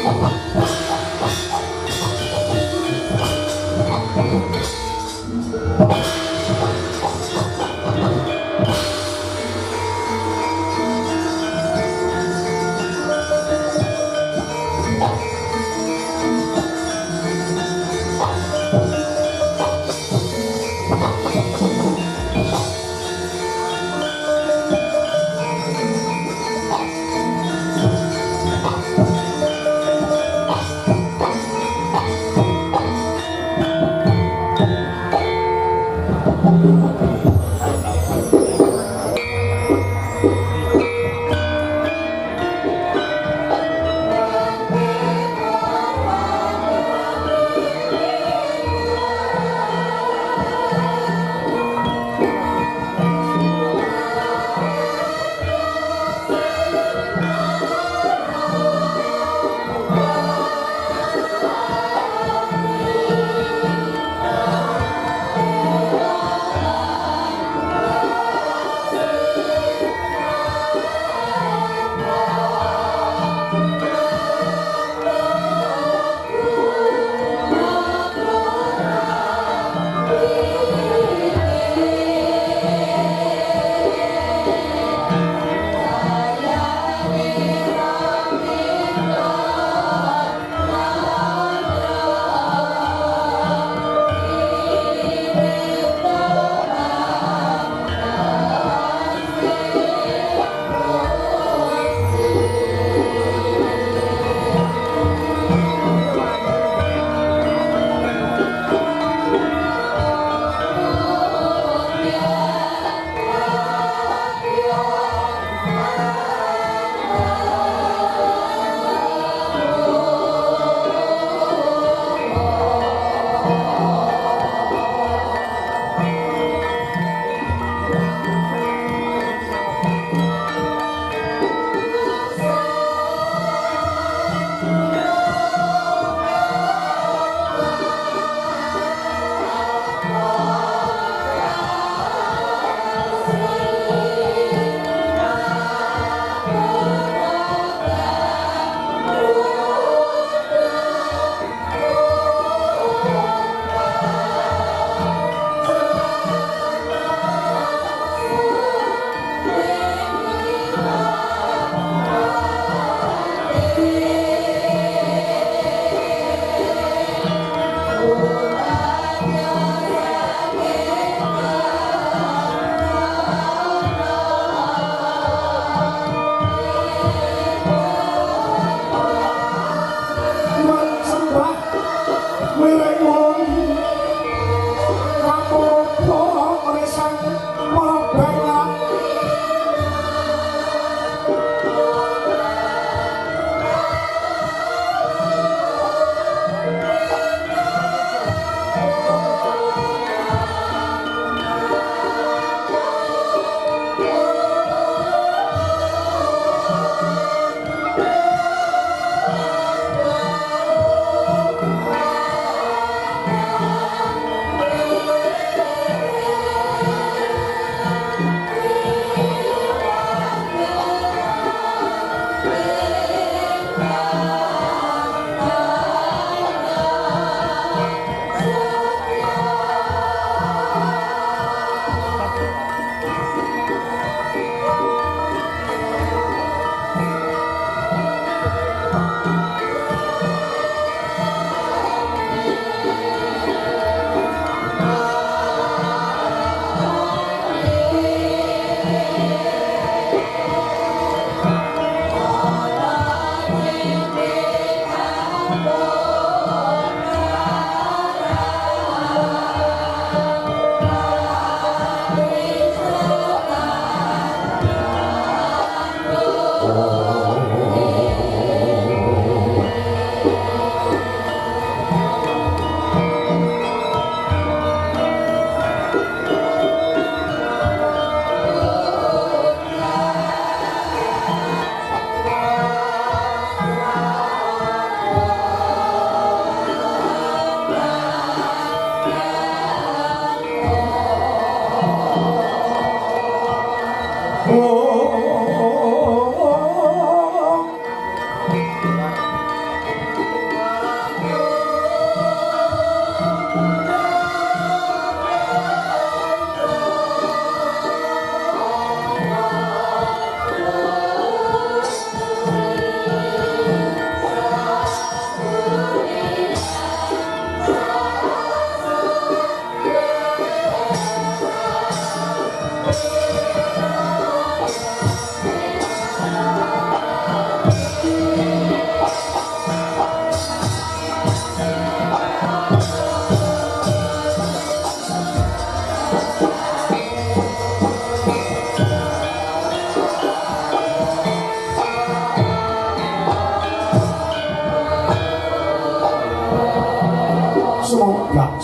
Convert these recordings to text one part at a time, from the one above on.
เ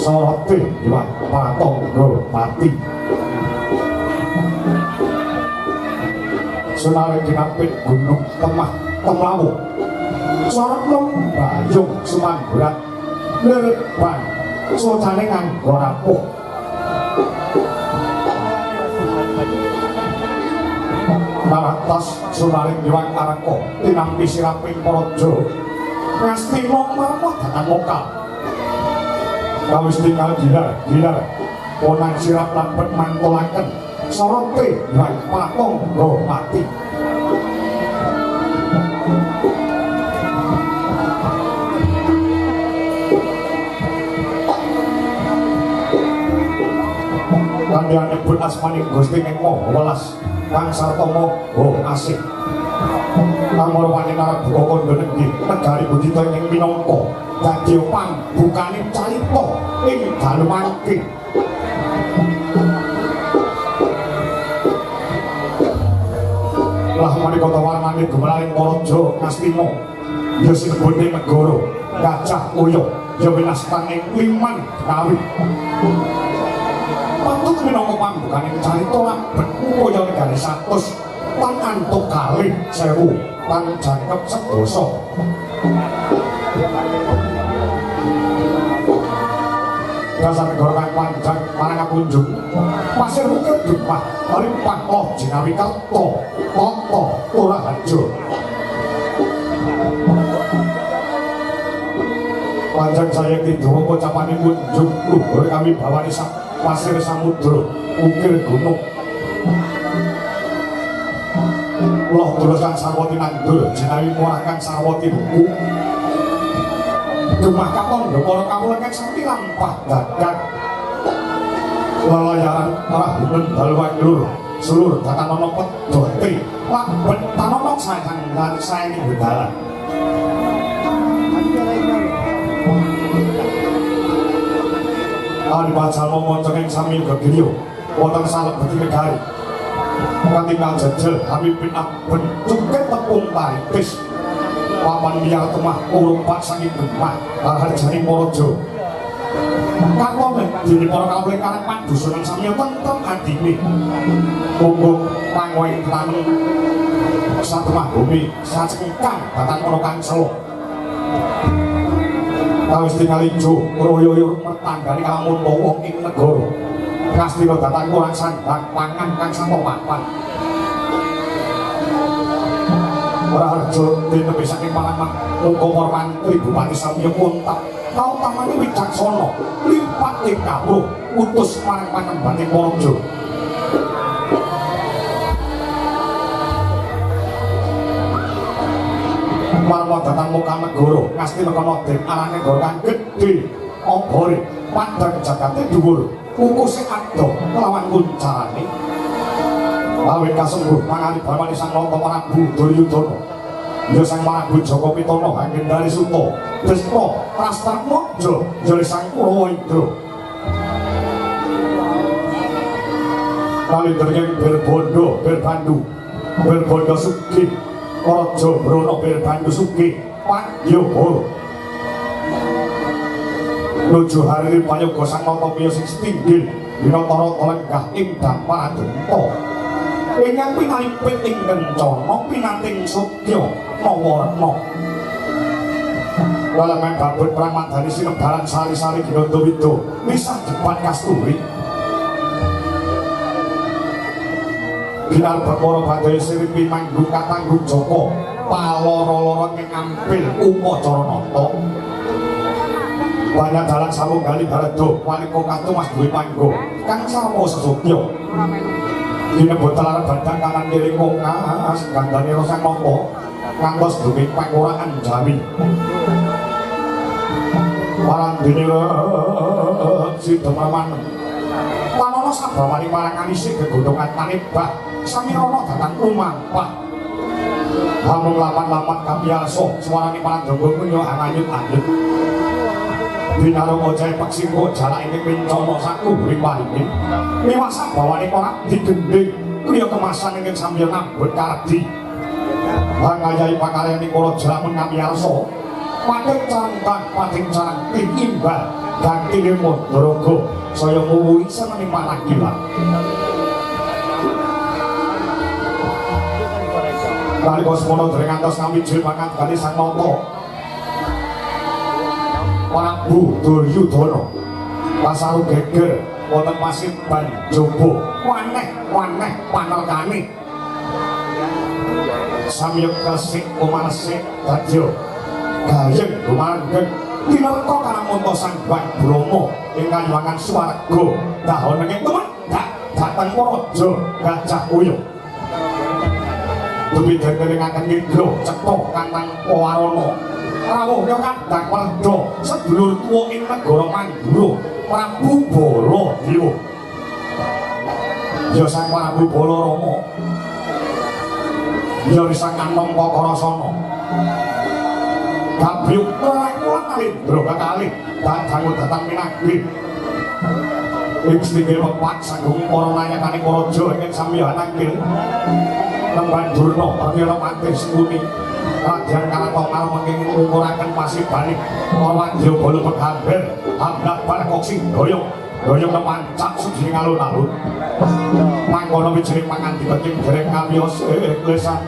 sorote Hyang Pratangga Pati Sunare kinapit gunung temah temlawu Swarna bayung sumanggurat lereban socane nganggo rapuh Naratas Sunaring Hyang Araka tinampi siraping praja ngastina marmah dhateng lokal kawis tinggal gilar ponang sirap lan mantulaken sorote Hyang Pratangga Pati kandiane pun asmaning Gusti Ing Maha Welas kang sarta maha asih Kamorwane Narabuka Kandha Negri negari budita ing minangka dadi pambukaning carita ing dalu mangke lah menika warnane gumelaring Paraja Ngastina ya sinebute negara gajah uyuh ya winastan ing liman kawi patut minangka pambukaning carita lan upaya negari 100 lan antuk kalih 1000 lan jangkep sedasa dasar negara kang panjang marang kunjung pasir bukit dumah limpah loh jinawi kerto toto ora hajo panjang saya tidur pocapaning kunjung luhur kami bawani pasir samudra ukir gunung loh terus kang sarwati nandul jinawi murah kang sarwati buku gemah kapon para kawula kang sakti lampah dadak lelayaran rahunen dalwang lur seluruh datanono pedote labet tanono sayang lan sayang bedalan ari bacal momonco ing sami gegirya wonten salebeti negari kanthi jajal Habib bin Abben cuket tepung taripis papan liar temah urung pak saking gemah harjani Paraja kakone dene para kawula karang pandusunan samiya tentrem adine monggo pangoing tanem satemah bumi sacengkang datang para kangsela kawis tingali jo royo mertanggani kalamun wong ing negara Ngastina datang kurang sandang pangan kang sapa papan Raharja dene saking Palaman muga Mantri Bupati Samiya kontak kautamane wicaksana lipat ing kawruh utus marang panembaning Paraja marma datang muka negara Ngastina kana den arane negara kang gedhe obore pandang jagate dhuwur ukusing ado kelawan kuncarane awit kasengguh mangani bawani sang Nata Prabu Duryudana ya sang Prabu Jaka Pitana Anggendari Suta Destra Prastarmaja ya sang Kurawa Indra kali dereng Berbanda Berbandu Berbanda Sugih Raja Brana Berbandu Sugih Padyabala nuju hari payoga sang Nata Piya sing setinggil Winatara lenggah ing Damparadenta ingkang pinalipit ing kencana pinanting Sugya Mawarna lalaman babut pramadani sinebaran sari-sari Ginandawida misah depan kasturi binar perkara badaya siripi manggung katanggung Jaka paloro-loro ing ampil upacara nata banyak dalan sawung gali barado waliko katu mas duwe panggo kang samo sesukya dinebut telar badang kanan kiri kokas gandane rosang mongko ngantos dumi panguraan Jawi parang dini si demaman panono sabawani marang anisi gegondongan manibah sami rono datang umampah hamung lapan-lapan kapiaso suarani parang jonggong punyo anganyut-anyut binaro ngojai peksingko jala ini pincono saku beriparingin miwasa bawani korak digending kriya kemasan ingin sambil ngambut kardi bangayai pakarya ini koro jala mengapiaso pating carangkan pating carang tim imbal gantine Mandaraga saya nguwuhi seneng Panagilan. Nalika semono dereng ngantos ngamijil pangandhane Sang Nata Prabu Duryudana pasaru geger wonten Pasimban Jaba waneh panelkane samya kesik umanesik dadya gayeng gumanggeng tinarka karamanta Sang Hyang Brahma ing kanyuwangan swarga dahonenging tumendak dhateng Raja Gajah Uyung duwi dendengaken ngidra cetha kantang pawarana rawuhnya kandhang Werda sedulur tuwa ing negara Mandura Prabu Baladewa ya Sang Prabu Balarama ya Sang Anom Kakarasana Gabyuk Prakulan Alendra kekalih dadangu datang Minagri ing stinggil wepat sanggung para nayakane raja ing samyahanangkil Lemban Durna perwira pantih sembuni Radyan Karatongal menging ngungkuraken pasibane Wadya Bala Begamber Hamdak Balkoksi doyong nepancak sujining alun-alun mangkono wijining pangandikaning dereng kamiyos lesan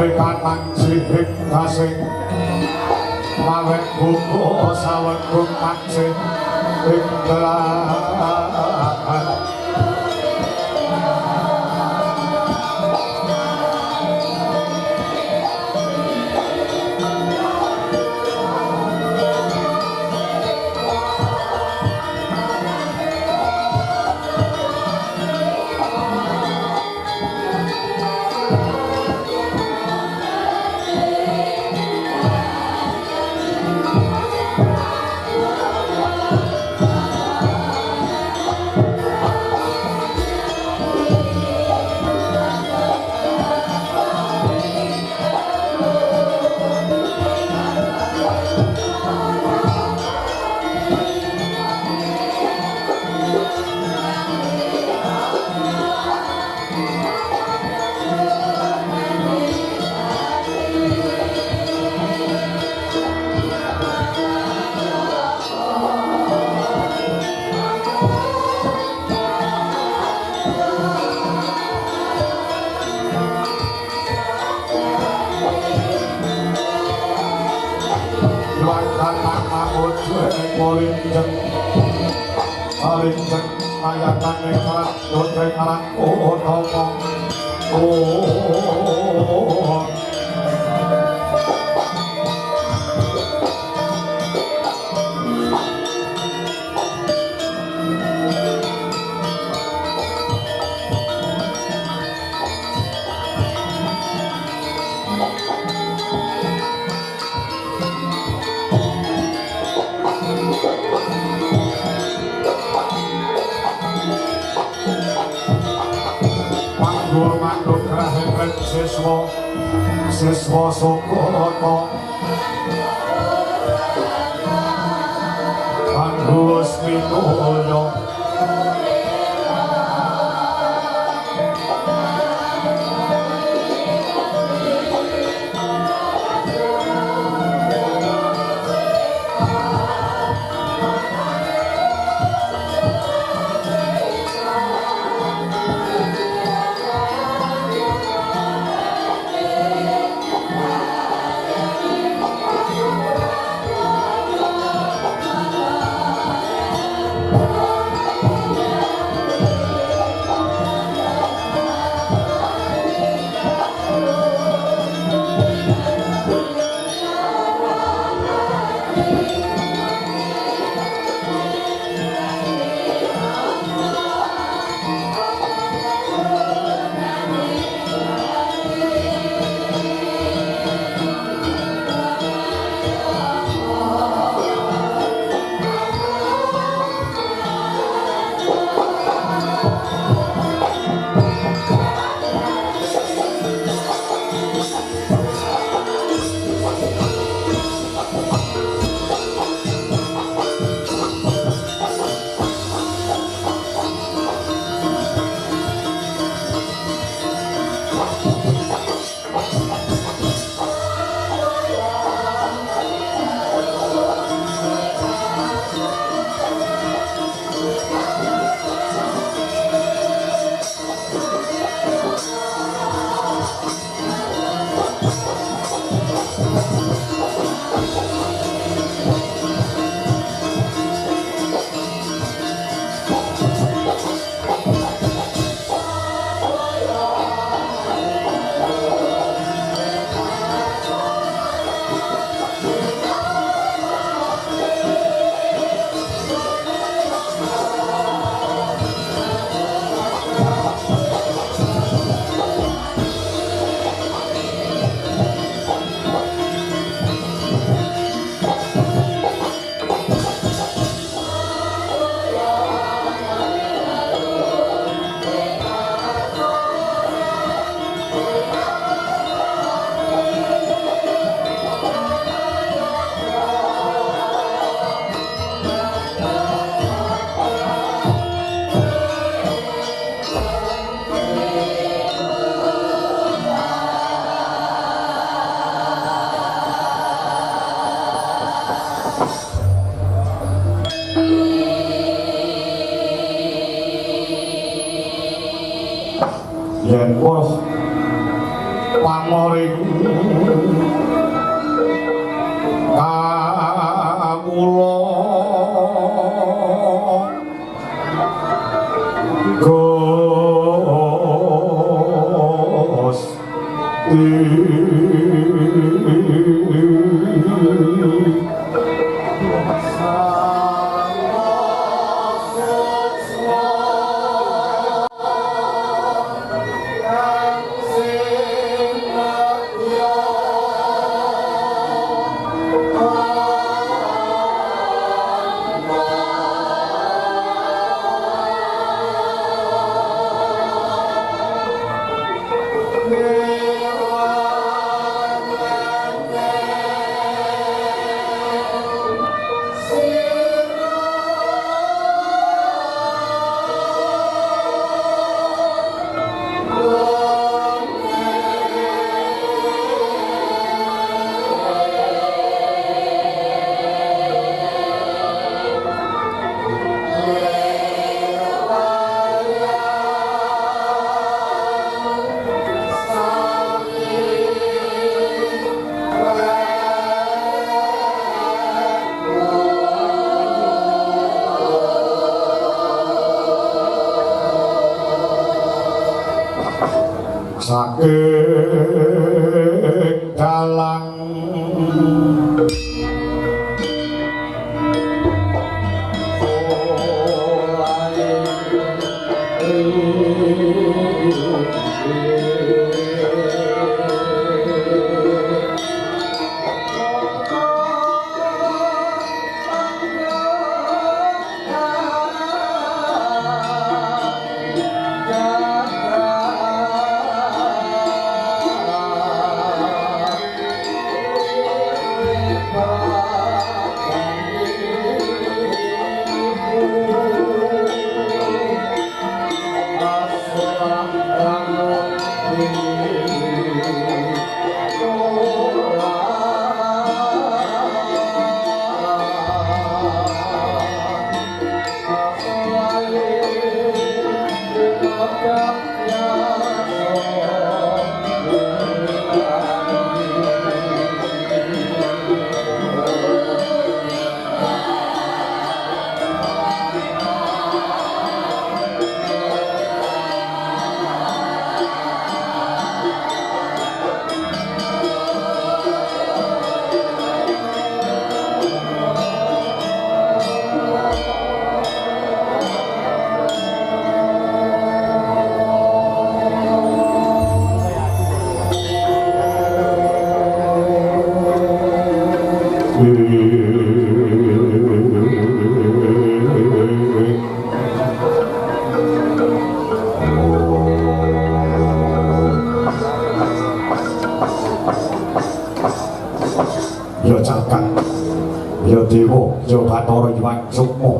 Rekatang sihik kasih mawek buku sawek kumaksih ikhlakan Arinjeng ayatan nekrat dotreng arak utama nugrahaken siswa Sukata kanggo Asminaya yen wis pamoring kamula saking dalang Ya Jagat, ya Dewa, ya Bathara Hyang Sukma,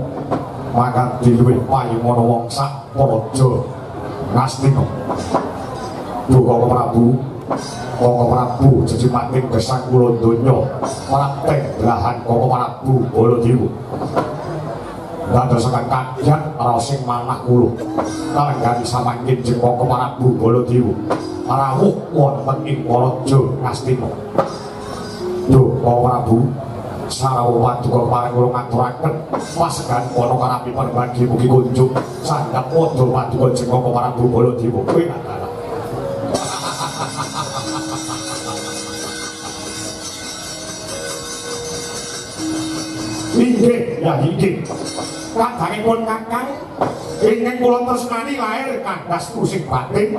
mangkat diluwih payungana wong sak praja Ngastina. Duka Prabu, Koko Prabu jejimating gesang kula donya, prapteng belahan Koko Prabu Baladewa. Dadosaken kadyan rasing manah kula, kalenggani samangkin jeng Koko Prabu Baladewa, rawuh wonten ing praja Ngastina. Duh, Koko Prabu, sarawuh paduka paring kula ngaturaken pasegan ana karapi perbagi mugi kunjung sandhap padha paduka jeng Koko Prabu Baladewa. Kowe ngandhara. Inggih, ya inggih. Kadangipun Kakang ingkang kula tresnani lair kandas pusing batin,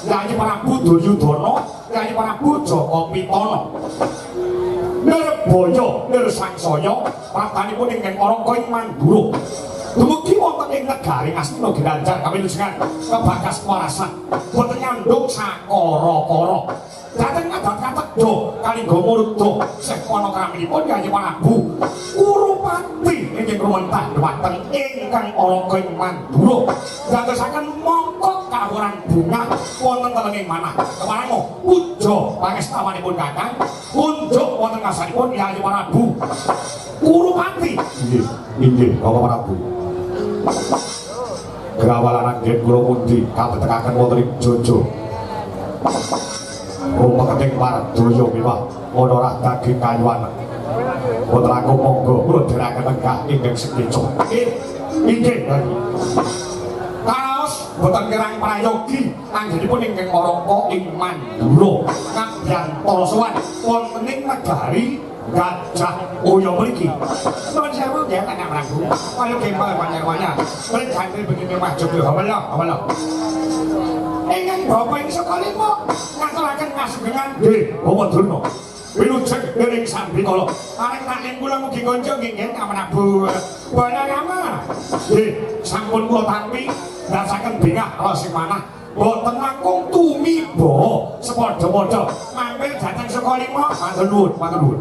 Yayi Prabu Duryudana, Yayi Prabu Jaka Pitana. Nirbaya, nirsangsaya, pratanipun ingkang Arangka ing Mandura. Dumugi wonten ing negari Ngastina Ginanjar kawilujengan kebagas warasan, boten nyandung sakara-kara. Dhateng kathah-kathah kalingga murda sekwana kraminipun Yayi Prabu Kurupati ingkang rumentah dhumateng ingkang Arangka ing Mandura. Dadosaken mongkot kawuran bunga wonten telenging manah. Kemarang puja pangestawanipun Kakang, unjuk wonten ngasanipun Yayi Prabu Kurupati. Inggih, inggih Koko Prabu. Grawalan anggen kula pundi kabetekaken wonten ing Jaja. Rumeketing Mardaya miwah ana rah daging kayuan. Putraku monggo kula dherekaken enggah ingkang sekeca. Inggih, Yayi. Kaos boten kirang prayogi anggenipun ingkang Arangka ing Mandura kabyantara sowan wonten ing negari Gajah Uya mriki. Nuwun sewu nggih Kakang Prabu. Kaya gempal panjenengan. Mriki gantri begini Mas Joglo. Hawala. Ingkang Bapak ing Sekalima ngaturaken kasugengan nggih Bawa Durna. Wilujeng dening Sambikala. Areng taken kula mugi kunjung nggih Kakang Prabu. Banayama. Nggih, sampun kula tampi ndasaken bingah rasing manah. Boten langkung tumiba sepadha-padha mampir dhateng Sekalima. Matur nuwun.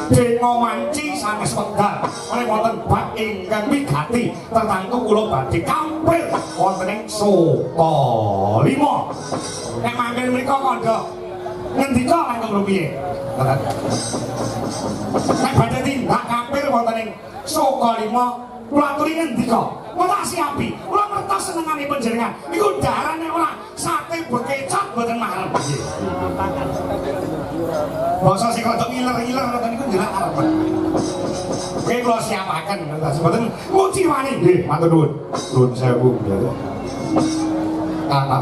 Denga manci sanes wekdal oleh wonten bab ingkang wigati tertamtu kula badhe kampil wonten ing Sekalima. Nek mampir mriku kandha ngendika langkung rupiye? Nek badhe tindak kampil wonten ing Sekalima kula aturi ngendika kula siapi, kula ngertos senenganipun jenengan. Iku darane ora sate bekecap boten marep. Basa sing rada ngiler-ngiler ngoten niku ndelok arepen. Oke kula siapaken boten muji wani. Nggih, matur nuwun. Nuwun sewu nggih. Anak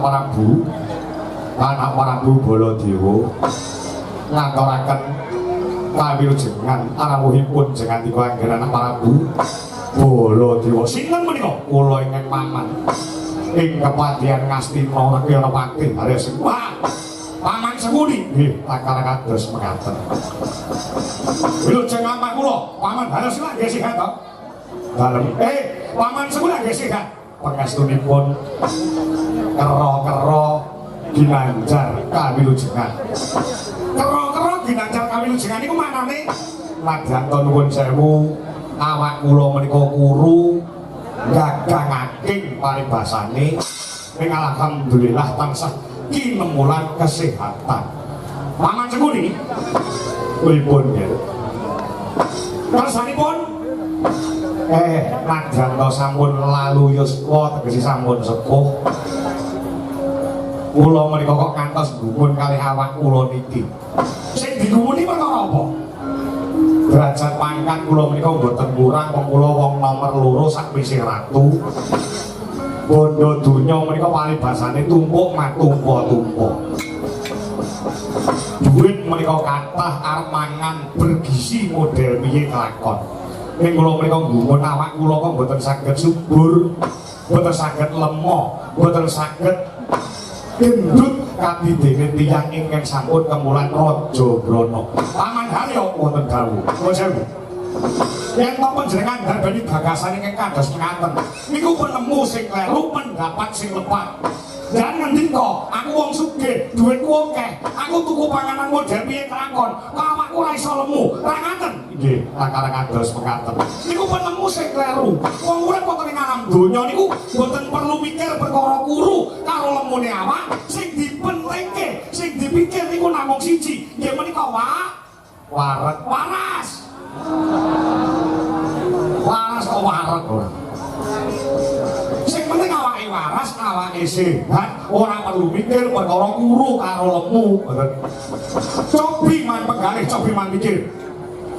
Prabu Baladewa ngaturaken kawilujengan arawuhipun jeneng tika anggen anak Prabu Baladewa. Sinten menika? Kula ingkang paman ing kepadhian Ngastina Rekyanapati Haris. Wah, paman semuni nggih lakar kados mekaten. Wilujeng amak kula, paman Haris nggih sihat to? Dalem. Paman semuni nggih sihat. Pangastunipun kera-kera Ginanjar kawilujengan. Kera-kera Ginanjar kawilujengan niku manane ladang nuwun sewu. Awak kula menika kuru gagangaking paribasane ing alhamdulillah tansah kinemulan kesehatan. Paman Cenguni pripun nggih? Kersanipun ladang to sampun lalu yuswa tegese sampun sepuh. Kula menika kok ngantos gumun kalih awak kula niki. Sing digumuni perkara apa? Derajat pangkat kula menika mboten kurang wong kula wong nomor 2 sakwise ratu. Bondo donya menika paribasane tumpuk matumpo-tumpo. Duit menika kathah arep mangan bergizi model piye kelakon. Ning kula menika gumun awak kula kok mboten saged subur, mboten saged lemah, mboten saged gendut kabidene tiyang ingkang sampun kemulan Raja Brana. Paman Harya wonten dawuh. Nuwun sewu. Yen to panjenengan ndarbani gagasan ingkang kados mekaten, niku penemu sing kleru pendapat sing lepat. Dan ngendika, aku wong sugih, dhuwitku akeh, aku tuku panganan model piye kelakon, kok awakku ora iso lemu. Ra ngaten. Nggih, langkah kados mekaten. Niku penemu sing kleru. Wong urip wonten ing alam donya niku mboten perlu mikir perkara kuru karo lemune awak, sing dipentingke, sing dipikir niku namung siji, nggih menika waras. Waras kok waret ora. Sing penting awake waras, awake sehat, ora perlu mikir perkara kuru karo lemu. Cobi man penggalih, cobi man mikir.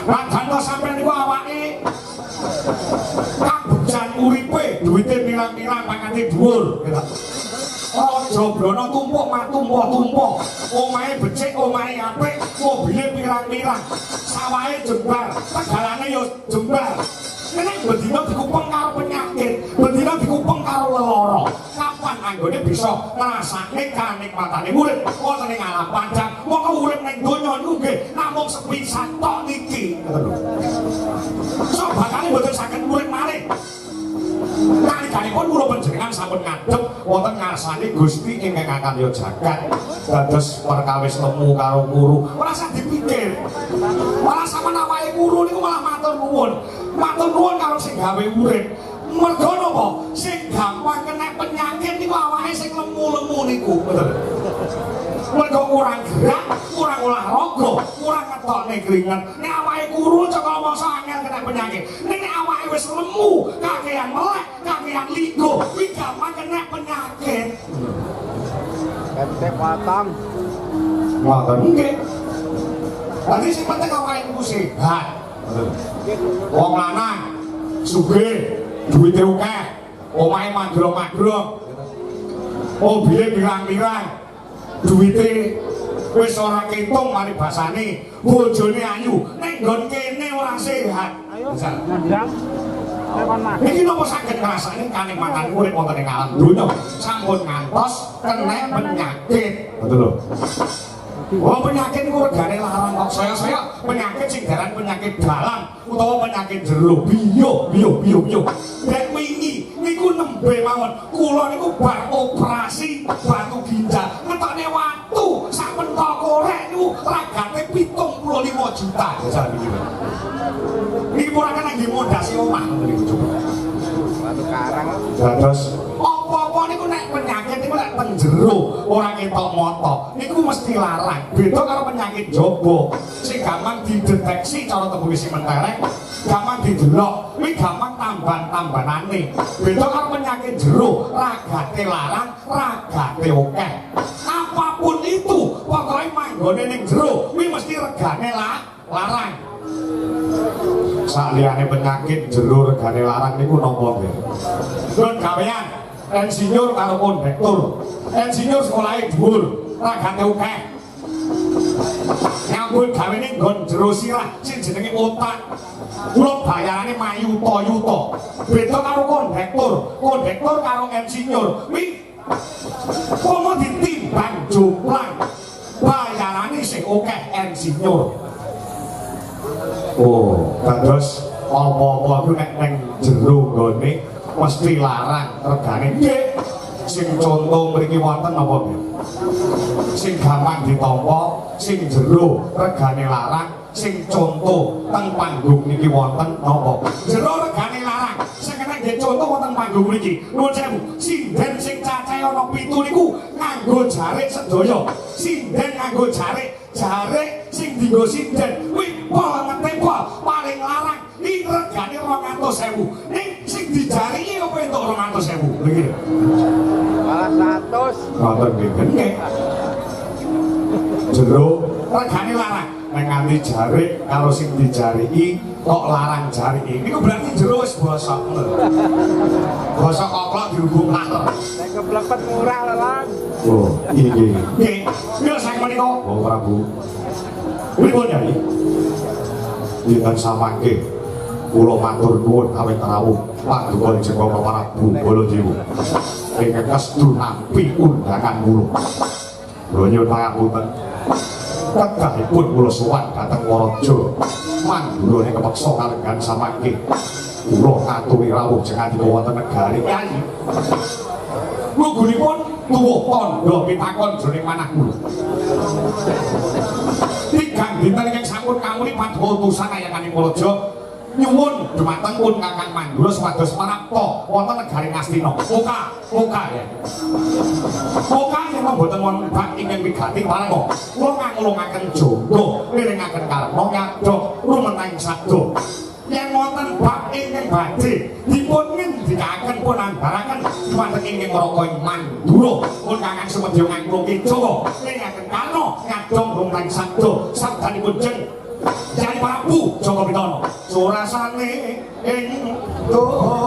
Lan dantos sampeyan niku awake kabujan uripe, duwite pirang-pirang pangkate dhuwur. Raja Brana tumpuk matumpo-tumpo. Omahe becik, omahe apik, mobile pirang-pirang. Sawahe jembar, tegalane yo jembar. Nek bendina dikupeng karo penyakit, bendina dikupeng karo lelara. Kapan anggone bisa ngrasake kanikmatane urip wonten ing alam panjang? Mongko urip ning donya niku nggih namung sepisan tok niki. Sok bakale mboten saged urip malih. Nalikanipun kula panjenengan sampun ngadhep wonten ngarsane Gusti ingkang Kakandya Jagat dados perkawis lemu karo kuru. Ora usah dipikir. Malah sampeyan awake kuru niku malah matur nuwun. Matur nuwun karo sing gawe urip. Mergo napa? Sing gampang kena penyakit niku awake sing lemu-lemu niku. Betul. Mergo kurang gerak, kurang olahraga, kurang ngetokne keringet. Nek awake kuru cekal mangsa angel kena penyakit. Nek awake wis lemu, kakean melek, kakean ligo, kuwi gampang kena penyakit. Ente patang. Ngoten nggih. Dadi sing penting awake niku sehat. Wong lanang sugih, duwite akeh, omahe mandro-mandro. Mobile pirang-pirang. Duwite wis ora ketung mari basane, bojone ayu, nek nggon kene ora sehat. Ayo, mandang. Iki napa saged ngrasani kanikmatan urip wonten ing alam donya sampun ngantos kena penyakit. Betul lho. Oh penyakit niku regane larang kok saya penyakit sing daran penyakit dalam utawa penyakit jero biyo. Nek wingi niku nembe mawon kula niku bar operasi batu ginjal ngetokne watu sak pentok korek niku ragate 75 juta jasa niki. Niki ora kena nggih mondasi omah niku coba. Batu karang. Dados apa-apa niku nek penyakit niku nek teng jero ora ketok mata niku mesti larang. Beda karo penyakit jaba sing gampang dideteksi cara tembung sing mentereng, gampang didelok, kuwi gampang tamban-tambanane. Beda karo penyakit jero, ragate larang, ragate akeh. Apapun itu, pokoke manggone ning jero, kuwi mesti regane larang. Saliyane penyakit jero regane larang niku napa nggih? Nun gawean insinyur karo kondektur. Insinyur sekolahe dhuwur, ragate akeh. Nyambut gawene nggon jero sirah sing jenenge otak. Kula bayarane mayuta-yuta. Beda karo kondektur. Kondektur karo insinyur. Kuwi komo ditimbang jomplang. Bayarane sing akeh insinyur. Oh, dados apa-apa ku nek ning jero nggone mesti larang regane. Nggih. Sing contoh mriki wonten napa nggih? Sing gampang ditampa, sing jero regane larang, sing contoh teng panggung niki wonten napa? Jero regane larang. Sing kena nggih contoh wonten panggung mriki. Nuwun sewu, sinden sing cacahe ana 7 niku nganggo jarik sedaya. Sinden nganggo jarik sing dienggo sinden kuwi banget pol paling larang iki regane 200.000. Ning sing dijariki apa entuk 200.000 nggih. Malah 100. Ngoten nggih. Jero regane larang nek nganti jarik karo sing dijariki kok larang jariki. Niku berarti jero wis bosok. Bosok koklok dihubung laler. Nek keplepet murah Lang. Oh, iki. Nggih. Yo sak menika, Oh Prabu. Pripun Nyai? Dinten samangke kula matur nuwun awit rawuh paduka ing Jengkara Prabu Baladewa. Ingkang kestu nampi undangan kula. Lho nyuwun pangapunten. Kekalipun kula sowan dhateng Waraja, mandura ing kepeksa kalenggan samangke. Kula ngaturi rawuh jenengan wonten negari Kyai. Lugunipun tuwuh tandha pitakon jroning manah kula. Tigang dinten ingkang sampun kamuli paduka utusan ayaning Waraja nyuwun dumateng pun Kakang Mandura supados marapta wonten negari Ngastina. Muka ya. Muka yen mboten wonten bab ingkang wigati parenga. Kula ngangulungaken jangga mirengaken karna nyadha rumeneng sabda. Yen wonten bab ingkang badhe dipun ngendikaken pun andharaken dumateng ingkang Raka Mandura pun Kakang Sumedya ngangulungi Jawa mirengaken karna nyadha rumeneng sabda sabdanipun jeng Kyai Prabu Joko Pitana surasane ing donya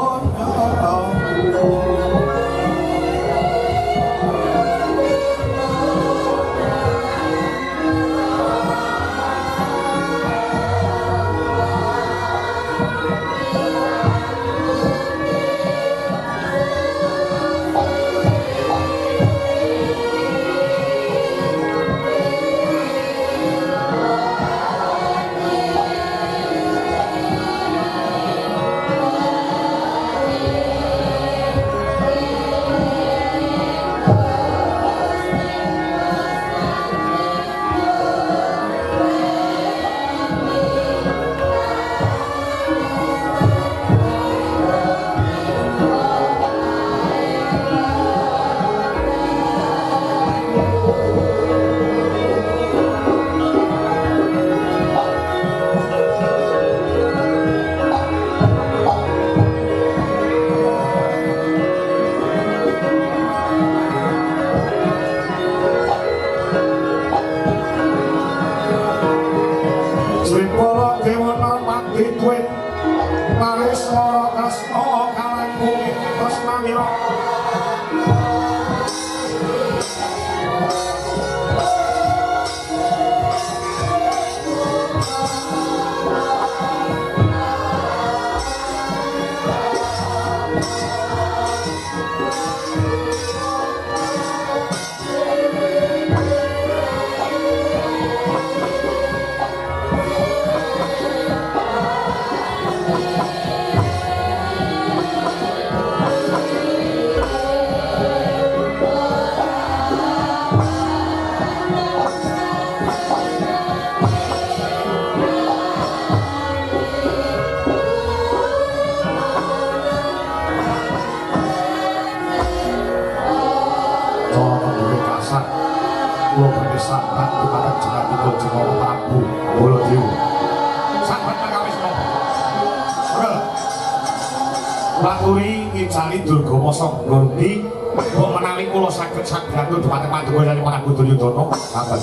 Maturi ngicali Durga Masa Gondi kok menawi kula saged sagdantu dhumateng paduka Kyai Prabu Duryudana sampun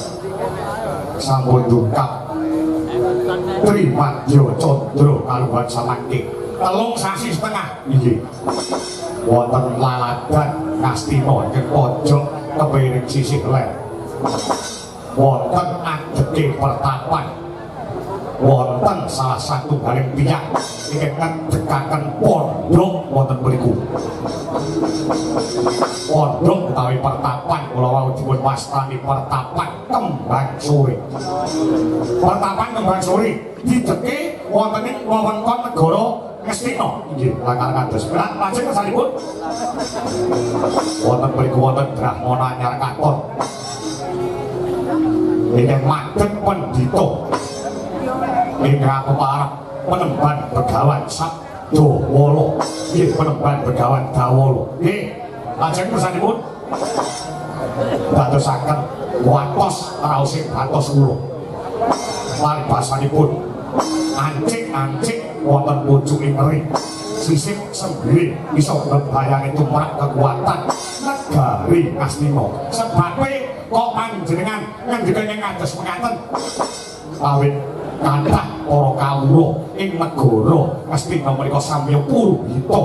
sampun dungkap Trimadya Candra kaluwan samangke 3 sasi setengah inggih wonten laladan Ngastina ing pojok kepiring sisih lèr wonten adeke pertapan wonten salah satu garing tiyang ingkang ngedekaken pondok wonten mriku. Pondok utawi pertapan kula wau dipun wastani pertapan Kembang Sore. Pertapan Kembang Sore dideke wonten ing wewengkon negara Ngastina. Inggih, langkah kados. Lajeng kesanipun wonten mriku wonten Brahmana Nyarakaton. Ingkang madhep pendhita ingkang kepareng penemban Begawan Sabdawala. Nggih, penemban Begawan Dawala. Nggih, lajeng kersanipun dadosaken watos raosing batos kula. Paribasanipun ancik-ancik wonten pucuking ring. Sisip sembiring iso bebayane tumrap kekuatan Gari Astina sebabe kok panjenengan ngendika ngantos mekaten awit kathah para kawula ing negara Astina menika samya Puruhita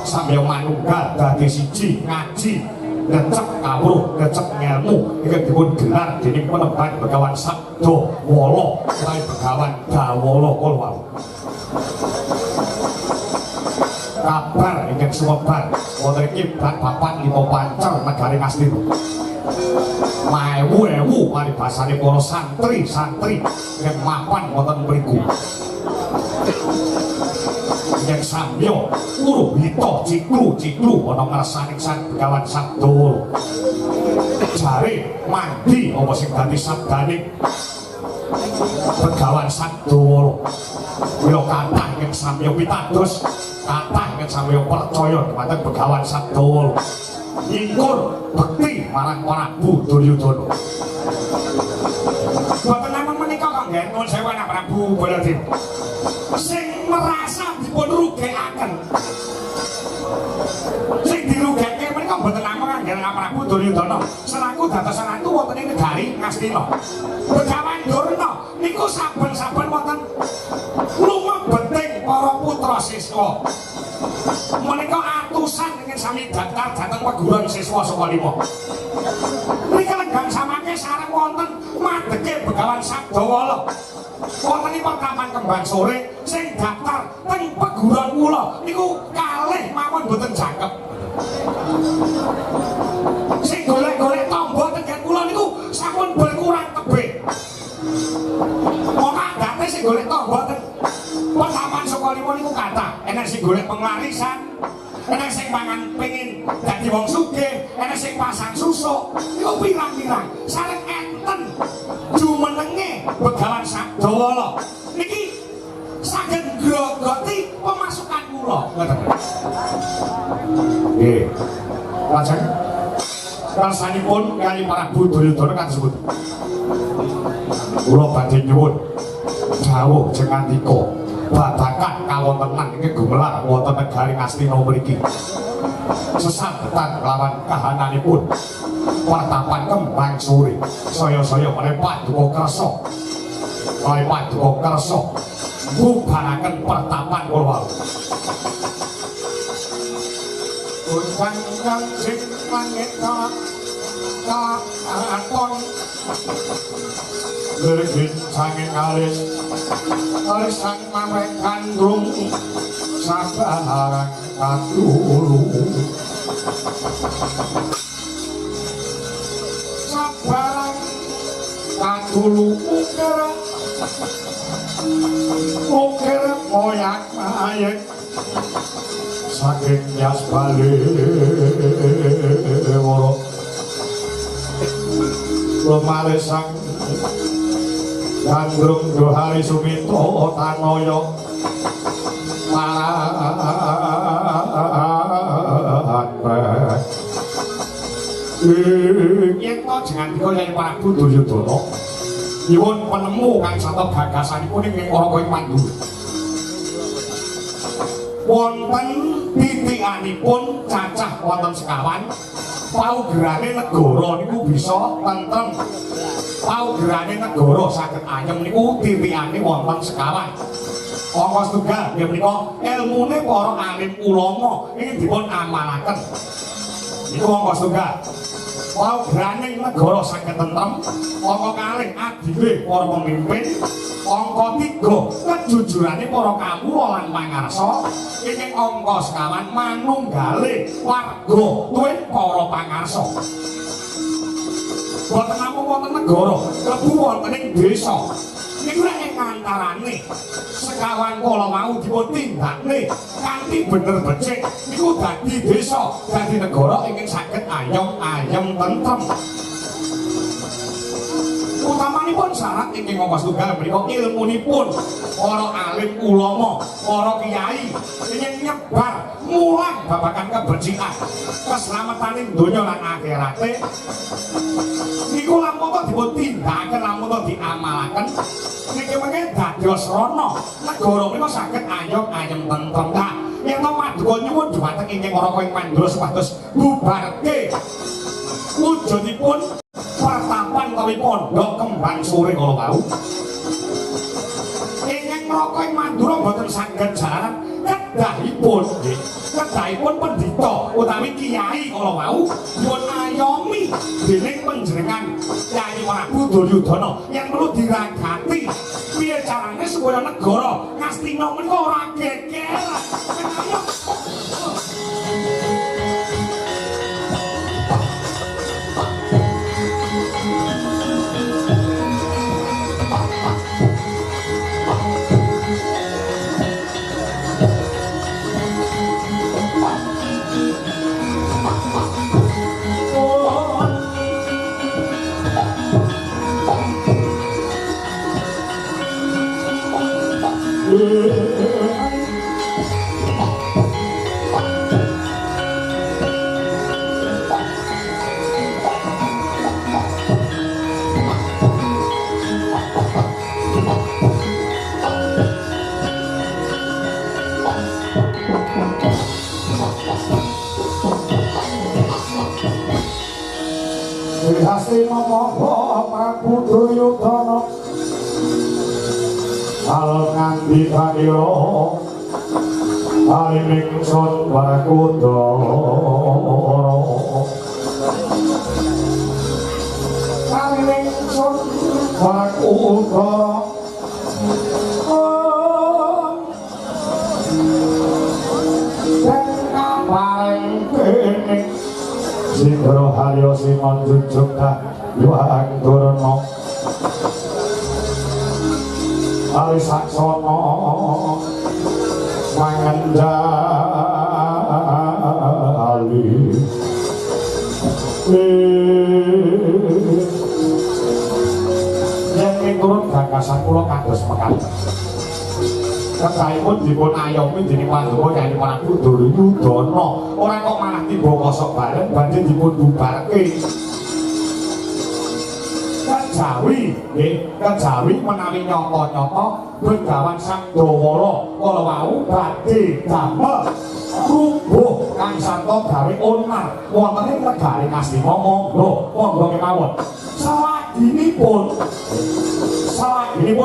samya manunggal dadi siji ngaji ngecep kawruh ngecep ngelmu ingkang dipun gelar dening penebat Begawan Sabda Wala utawi Begawan Dawala kala kabar ingkang sumebar wonten kiblat papat lima pancer negari Astina maewu-ewu paribasane para santri-santri yang mapan wonten mriku yang samya Puruhita ciklu ana ngarsaning Sang Begawan Sabda jare mandi apa sing dadi sabdaning Begawan Sabda ya kathah yang samya pitados kathah yang samya percaya dhumateng Begawan Sabda ingkur bekti marang Prabu Duryudana boten namung menika kok nggih nuwun sewu anak Prabu Baladewa sing merasa dipun rugekaken sing dirugekake menika boten namung kangge Prabu Duryudana selaku dados ratu wonten ing negari Astina Begawan Durna niku saben-saben wonten lumebeting para putra siswa menika atusan ingin sami daftar dhateng peguron siswa saka lima mriki lenggang samangke sareng wonten madheke Begawan Sabda Wala wonten ing Pertapan Kembang Sore sing daftar teng peguron kula niku kalih mawon boten jangkep sing golek-golek tamba teng kula niku sampun berkurang tebih ora date sing golek tamba teng Pertapan saka lima niku kathah enek sing golek penglarisan enek sing mangan pengin dadi wong sugih enek sing pasang susuk niku pirang-pirang sareng enten jumenenge Begawan Sabda Wala niki saged ngrogoti pemasukan kula ngoten nggih lajeng kersanipun kali Prabu Duryudana kasebut kula badhe nyuwun dawuh jeng andika babagan kawontenan iki gumelar wonten negari Astina mriki sesambetan kelawan kahananipun Pertapan Kembang Sore saya-saya menawi paduka kersa mbubaraken pertapan kula Gunjang sing langit katon Gergin sanging alis sang mamrek kandung sabarang katulu sabarang katulu ukir moyak mayek saking yas bali woro lemare sang Gandrung Dohari Sumito Tanoyo yen to jangan dikoyai Prabu Duryudana nyuwun penemu kang sata gagasanipun ing para kowe mandu wonten titikanipun cacah wonten sekawan paugerane negara niku bisa tentrem paugerane negara saged ayem niku titikane wonten sekawan angka setunggal ya menika ilmune para alim ulama ingin dipun amalaken niku angka setunggal paugerane negara saged tentrem angka kalih adile para pemimpin angka 3 kejujurane para kawula lan pangarsa ing angka sekawan manunggale warga tuwin para pangarsa boten namung wonten negara klebu wonten ing desa niku nek ing antarane sekawan kala mau dipun tindakne kanthi bener becik niku dadi desa dadi negara ingkang saged ayem tentrem utamanipun syarat ingkang angka setunggal menika ilmunipun para alim ulama para kiai ingin nyebar mulang babagan kebersihan keselamataning donya lan akhirate niku lampun dipun tindakaken lampun diamalaken niki mengke dados rono negara menika saged ayem tentrem. yen to Paduka nyuwun dhumateng ingkang Raka ing Mandura supados bubarke wujudipun pertapan utawi pondok kembang sore kala wau. Ingkang Raka ing Mandura boten saged jalaran kedahipun nggih. Kedahipun pendhita utawi kiai kala wau nyuwun ayomi dening panjenengan Kyai Prabu Duryudana yang perlu diragati piye carane supaya negara Ngastina menika ora geger. Hastina monggo Prabu Duryudana alon nganti kadira aliming sun Barakudara aliming sun Barakudara dan kaparing kening Sigro Haryo Simon Jujukta Yuang Durno Ali Saksono Mangendali Yang miturut gagasan kula kados mekaten kedahipun dipun ayomi dening Paduka Kyai Prabu Duryudana ora kok malah tiba kosok bareng banjur dipun bubarke kejawi kejawi menawi nyata-nyata Begawan Sagdawala kala wau badhe damel rubuh kang sarta gawe onar wonten ing negari Ngastina monggo kemawon salajengipun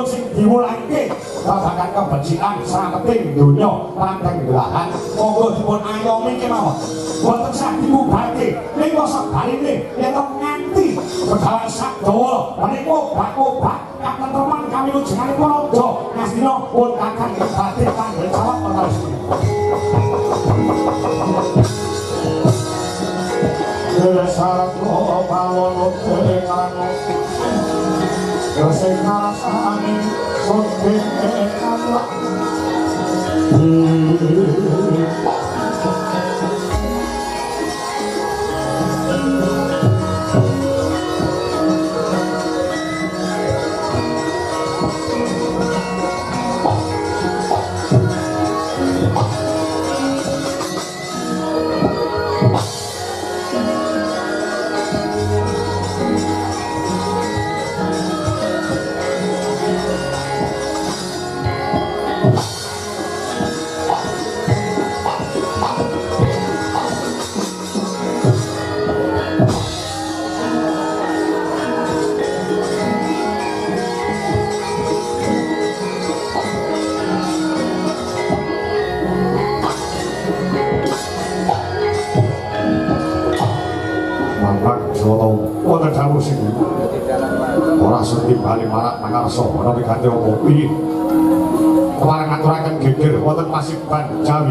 sing diwulake babagan kebencian saketing donya panteng gelahan monggo dipun ayomi kemawon boten sak dibubarke ning kosok baline yen nganti Begawan Sagdawala menika bak-obak katenteman kawilujenganipun raja Ngastina pun kakang badhe panggih jawab perkawis Sarko pawono tengano Yosek narasani sote kanla Bali marak mangarsa menawi kanthi kopi kepareng ngaturaken geger wonten Pasiban Jawi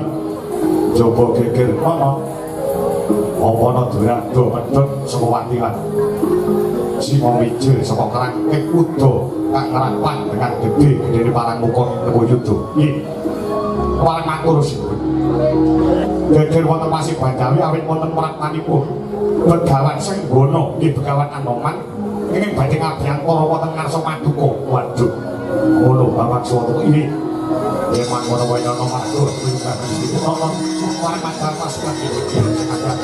jaba geger ana apa durado medhot saka watilan sima wijil saka kerangkeng kuda kang ngerapan dengan gede parang muka Teguh Yudha nggih kepareng matur sipun geger wonten Pasiban Jawi awit wonten pratmanipun Begawan Senggana nggih Begawan Anoman ingin badhe ngabdian para wonten ngarsa Paduka. Waduh. Ngono Bapak Swata ini. Yen mangkono wae ana matur kuwi kabeh ana parang padha pasukan iki sing ada.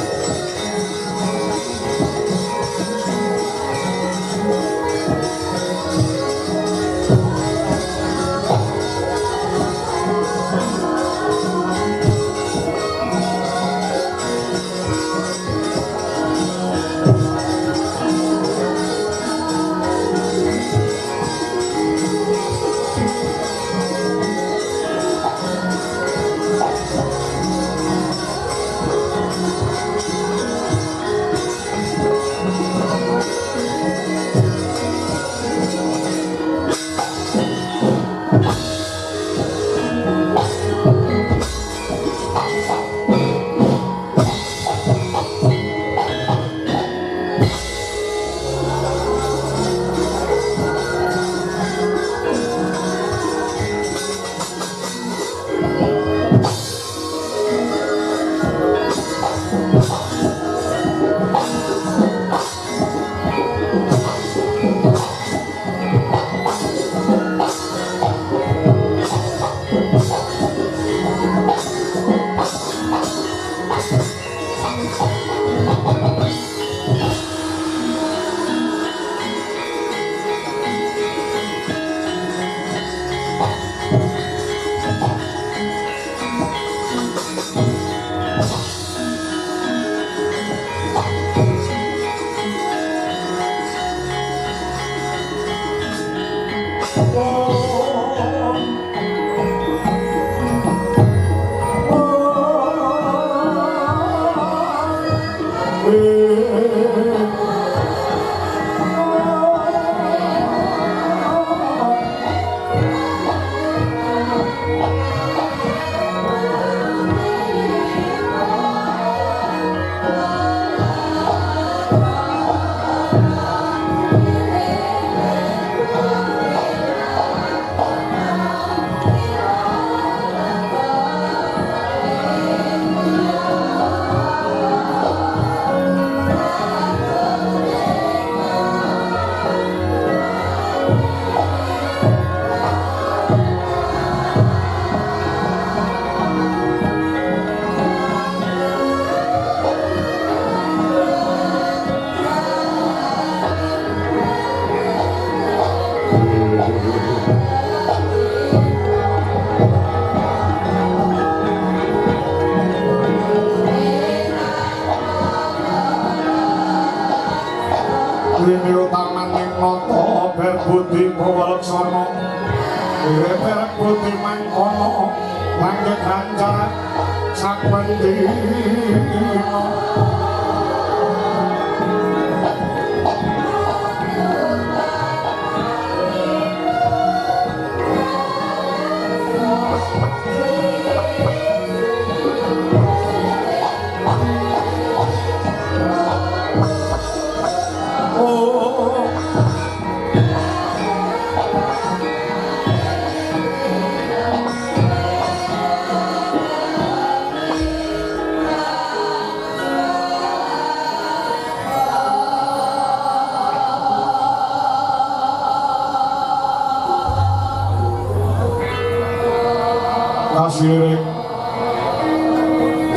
Sirik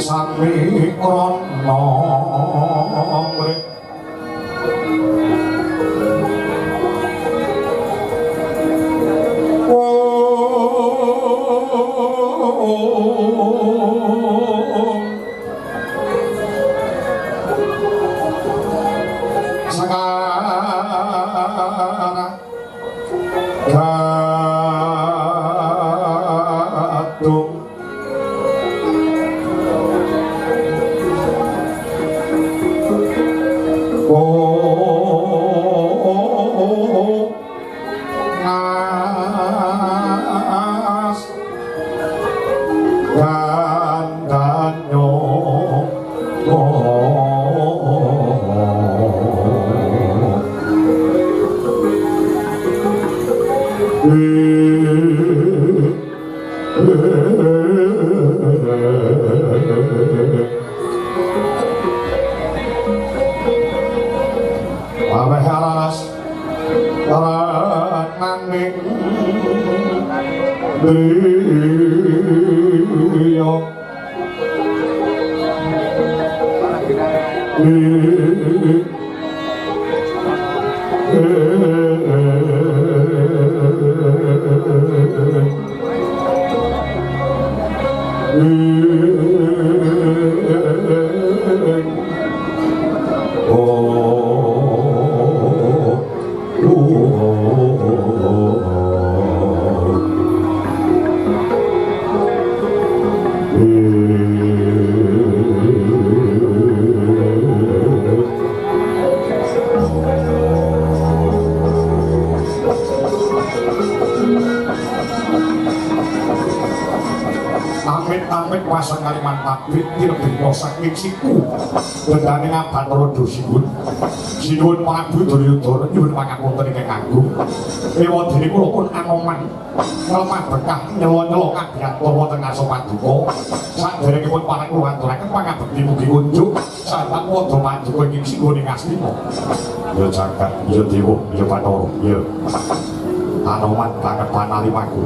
sami krana mrih pasang kaliman tabit direpiko saking siku bendane Bathara Dosigun sinuwun Prabu Duryudana nyuwun pangapunten ingkang agung ewadene kula pun Anoman lemah berkah nyelo-nyelo kabyantara wonten ngaso paduka saderengipun para kula aturaken pangabekti mugi unjuk sahabat padha paduka ing singgoning Astina ya jagat ya dewa ya Bathara ya Anoman banget panalimaku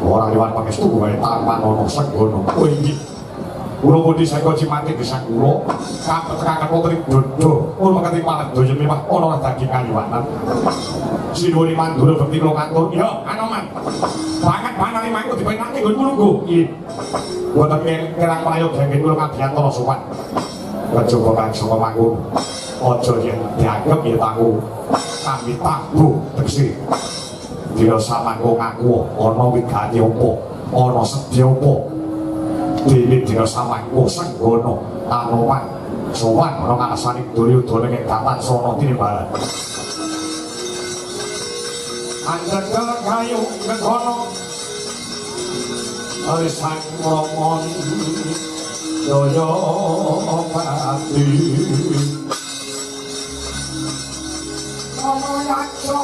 ora liwat pangestu wae tanpa ana segana kowe iki kula mudi saka Cimati desa kula kapetekaken wonten dodo kula mengeti paledaya mewah ana daging kaliwanan sinuwun mandura bekti kula katur ya Anoman banget panalimaku dipenake nggon kulunggu nggih wonten kirang prayoga nggih kula kabyantara sowan kejaba kang saka mangkun aja yen dianggep ya taku kami tabu tegese dina samangko ngaku ana wigati apa ana sedya apa dene dina samangko senggana Anoman sowan ana ngarasani Duryudana ing datan sono tinimbalan andhega kayu ngegono alisan romon daya pati Romo yaco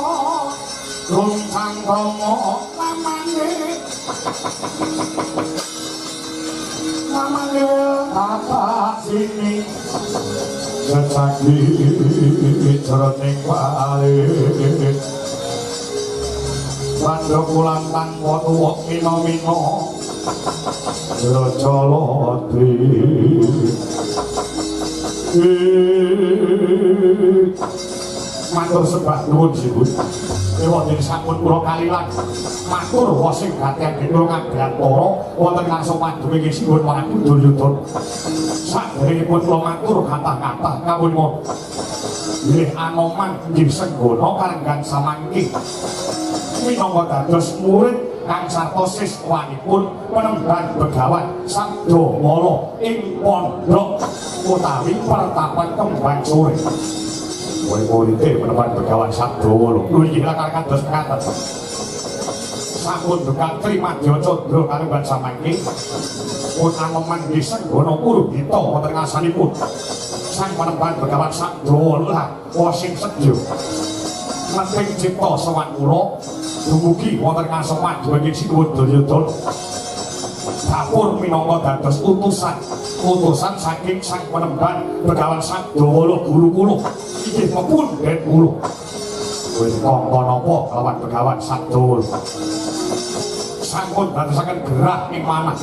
Runtang Romo Namane apa sini Secagi Jroning wali Bandha kulan tanpa tuwa mino-mino Raja Lodri matur sembah nuwun siwun ewadene sampun kula kalilan matur wasing gatehan kula kabyantara wonten ngaso paduka ing sinuwun Prabu Duryudana saderengipun kula matur kathah-kathah kawula nggih Anoman nggih senggana karenggan samangke minangka dados murid kang sarta siswanipun penemban Begawan Sabdawala ing pondok utawi Pertapan Kembang Sore murid-muride penemban Begawan Sabdawala lho iki lakar kados mekaten sampun bekal Trimadya Candra karenggan samangke pun Anoman nggih senggana Purbita wonten ngasanipun sang penemban Begawan Sabdawala wasing sedya nenting cipta sowan kula dumugi wonten ngaso paduka ing sinuwun Duryudana dapur minangka dados utusan saking sang penemban Begawan Sabdawala guru kula inggih pepundhen kula wis kongkon napa lawan Begawan Sabdawala sampun dadosaken gerah ing manah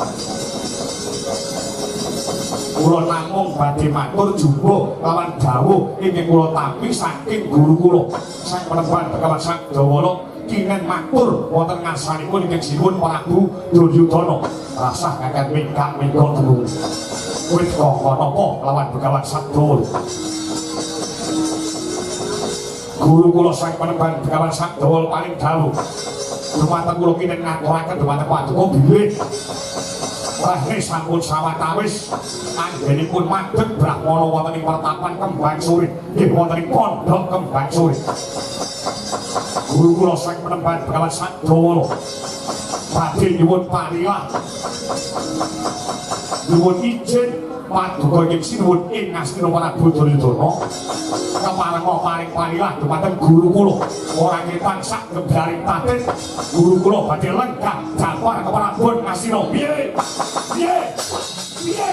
kula namung badhe matur jumbo lawan dawuh ingkang kula tampi saking guru kula sang penemban Begawan Sabdawala kinen matur wonten ngasanipun ingkang sinuwun Prabu Duryudana rasah kakek mingkak mingkak tulung wis kongkon napa lawan Begawan Sabdawala guru kula sang penemban Begawan Sabdawala paling dawuh dumateng kula kinen ngaturaken dumateng paduka bilih Rahne sampun sawatawis anggenipun madhep Brahmana wonten ing Pertapan Kembang Sore nggih wonten ing pondok Kembang Sore guru kula sang penemban Begawan Sabdawala badhe nyuwun parilah nyuwun izin paduka ing sinuwun ing Astina Prabu Duryudana keparenga paring parilah dumateng guru kula ora ketan sak geblaring paten guru kula badhe lenggah jawar keparabon Astina piye piye piye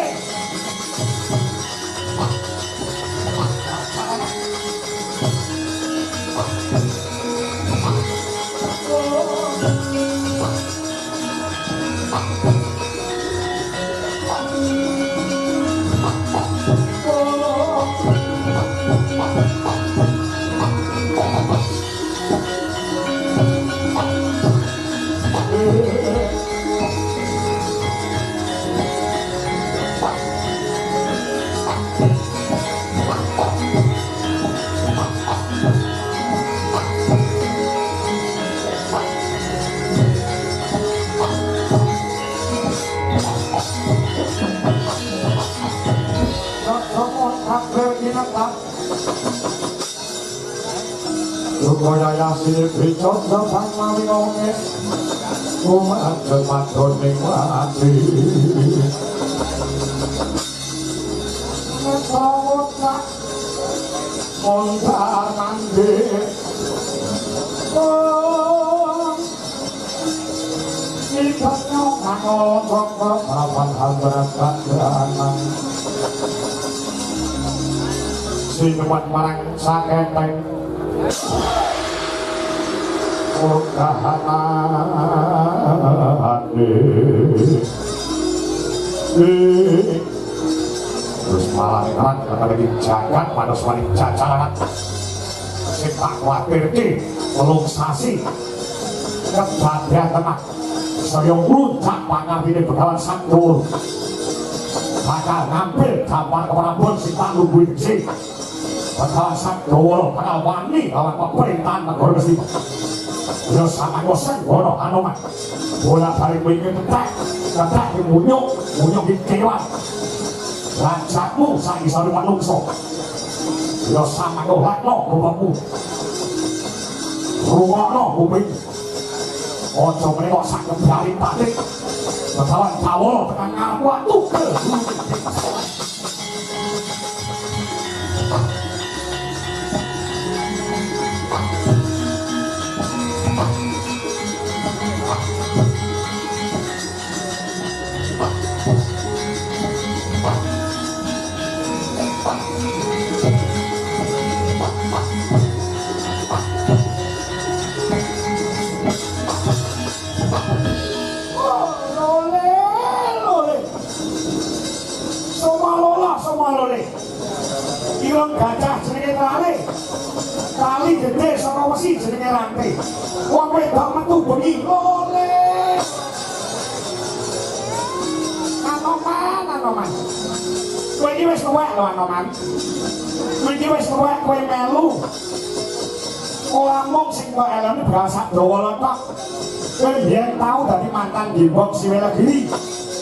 Kaya sing becok nang mawinge Umat madoning wati Ngetawutak Montar mandi Ikatnya mangotok Kerapan hambarat badranan Sinuman marang saketeng Hati terus malah kan kata lagi jagat pada suami jajaran tak khawatir ki pelung sasi kebahagiaan tenang saya meluncak pangar ini begawan santur bakal ngambil gambar keperabun si tanggung wiksi begawan santur bakal wani kawan pemerintahan negara mesti ya sama ngosen bono anoman bola balik ingin ketek munyuk di kewan lanjakmu saya bisa manungso ya sama ngohakno bapakmu rungokno kuping ojo menengok sak kebiarin tatik begawan pawol tekan ngarep waktu Ilang gajah jenenge kali kali gede saka wesi jenenge rantai wong wedok metu bengi lole anoman kowe iki wis tuwek lho anoman kowe iki wis tuwek kowe melu ora mung sing kok elane berasa dawa tok kowe yen tau dadi mantan Gimbok Siwelagiri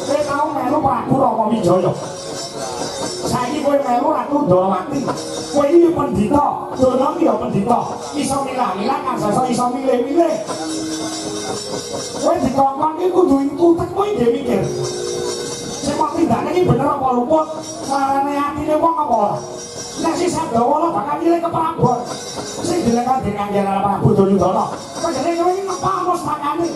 kowe tau melu Prabu Rama Wijaya saiki kowe melu Ratu Ndrawati kowe iki pendhita dono iki ya pendhita iso milah-milah kan iso milih-milih kowe dikongkon iki kudu utek kowe dhewe mikir sing kok tindakne iki bener apa luput marane atine wong apa ora nek sisa dawa bakal milih ke Prabon sing dilengkan dengan Anjana Prabu Duryudana kok jane kowe iki ngepamos pakane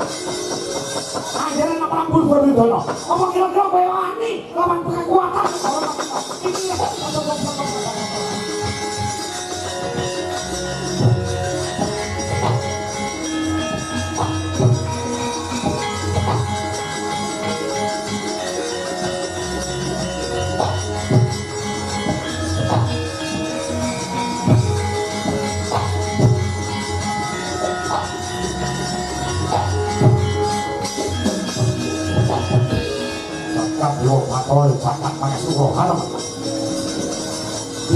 Anjana Prabu Duryudana apa kira-kira kowe wani lawan kekuatan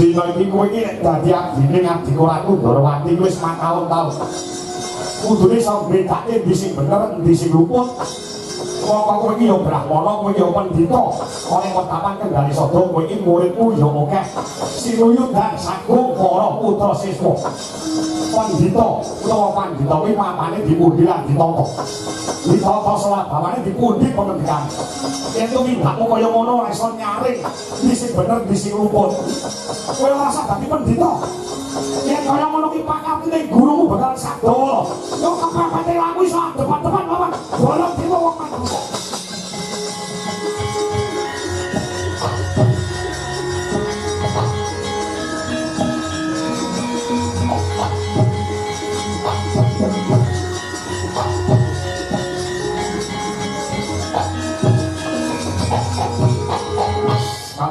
dina iki kowe iki nek dadi abdine ngabdi Ratu Ndrawati wis mataun-taun kudune iso mbedakake ndi sing bener ndi sing luput kok kowe iki ya brahmana kowe ya pendhita ora wetapan Kendari Sada kowe iki muridmu ya akeh sinuyut dan sagung para putra siswa pendhita utawa pandhita kuwi mapane dipundi lan ditata ditata selabamane dipundi pengendikan yen tumindakmu kaya ngono ora iso nyaring ndi sing bener ndi sing luput kowe ora usah dadi pendhita yen kaya ngono ki pakatine gurumu bakal sadaya yo kepepete laku iso depan-depan lawan bolong dewa wong Madura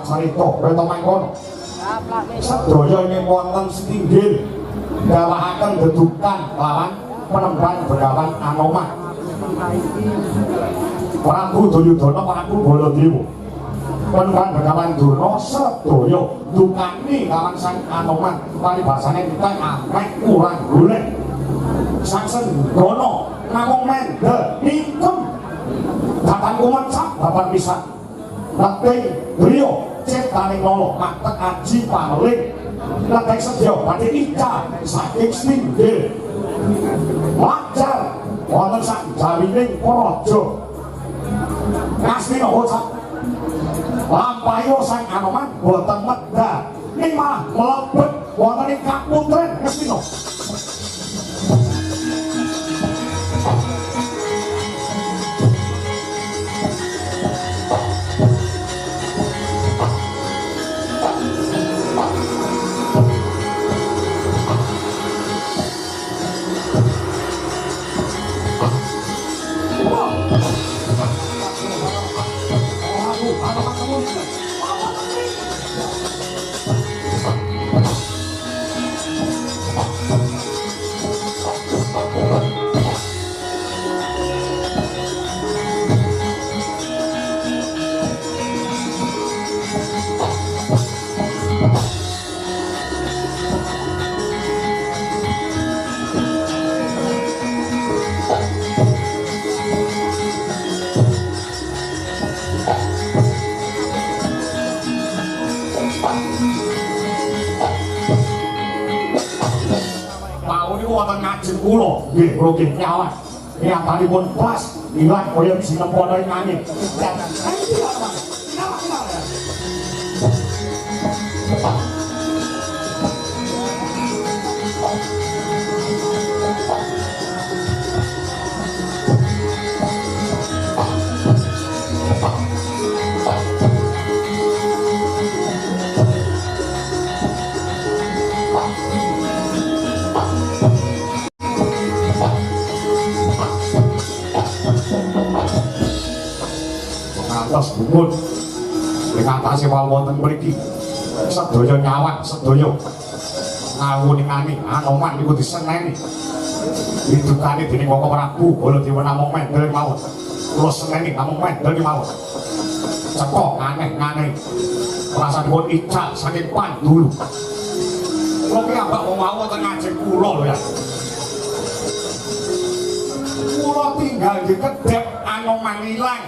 Sarito, Reto Mangkono sedaya ing wonten setinggil gawahaken dedukan lawan penemban Begawan Anoman Prabu Duryudana Prabu Baladewa penemban Begawan Durna sedaya dukani lawan Sang Anoman paribasane kita ameh kurang golek Sang Senggana namung mendhe ningkem datan kumecap babar pisan Lekting Brio ciptaning lolo maktek aji paneling lekting sedya badhe ica saking singgil wajar wonten sak jawining praja Ngastina bocah lampayo sang Anoman boten medal ning malah mlebet wonten ing kaputren Ngastina. Kula nggih kula nggih nyawan nyambanipun pas ilang kaya jinempono ing angin. Atas bungun ing atase wonten mriki sedaya nyawan sedaya ngawuningani Anoman niku diseneni didukani dening Waka Prabu Baladewa namung mendel mawon kula seneni namung mendel mawon cekok aneh-aneh rasanipun ical saking Pandulu kula ki ambak wong wau wonten ngajeng kula lho ya kula tinggal di kedhep Anoman ilang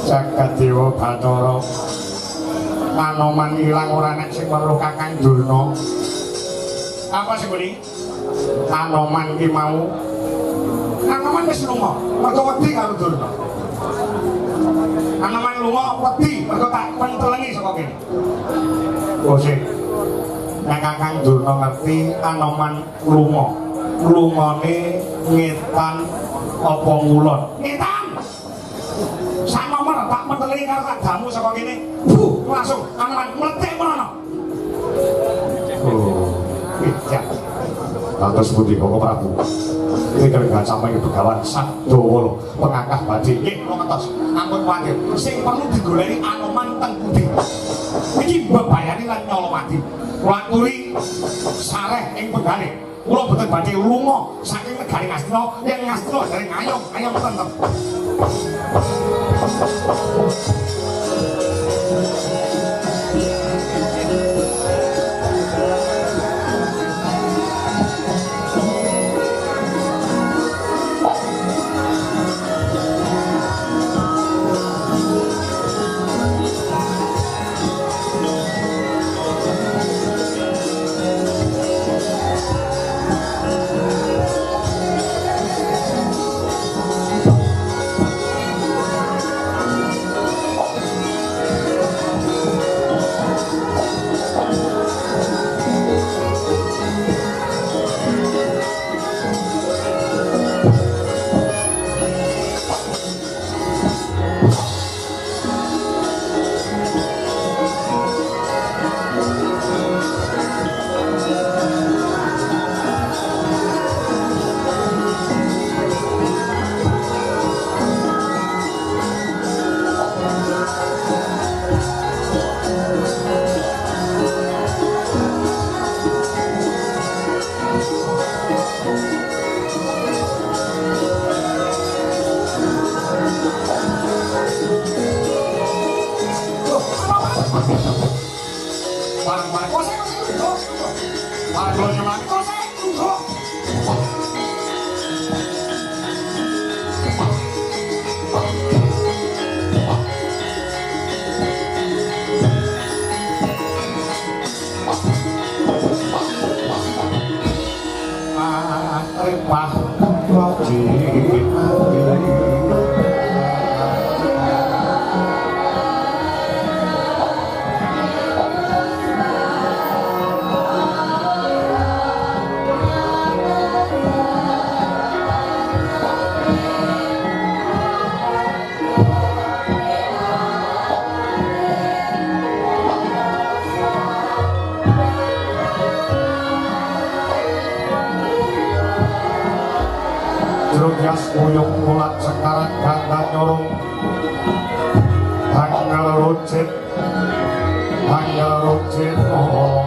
Jagat Dewa Bathara Anoman ilang ora nek sing weruh Kakang Durna. Apa sing kuwi? Anoman ki mau Anoman wis lunga, mergo wedi karo Durna. Anoman lunga wedi mergo tak pentelengi saka kene. Oh sik. Nek Kakang Durna ngerti Anoman lunga. Lungane ngetan apa ngulon? Ngetan. Sak nomor tak mentelingi karo tak damu saka kene. Langsung Anoman meletik merono. Oh, iya. Lantas pundi Koko Prabu. Ini kerja sampai Begawan Sadowolo pengangkah badhe. Nggih, kula ngertos. Ampun kuwatir. Sing perlu digoleki Anoman teng pundi. Iki mbebayani lan nyolowati. Kula aturi sareh ing penggale. Kula boten badhe lunga saking negari Ngastina, yen Ngastina dereng ayom tentem. Rempah wajib Yas kuyung mulat sekarang ganda nyorong hanggal rucit oh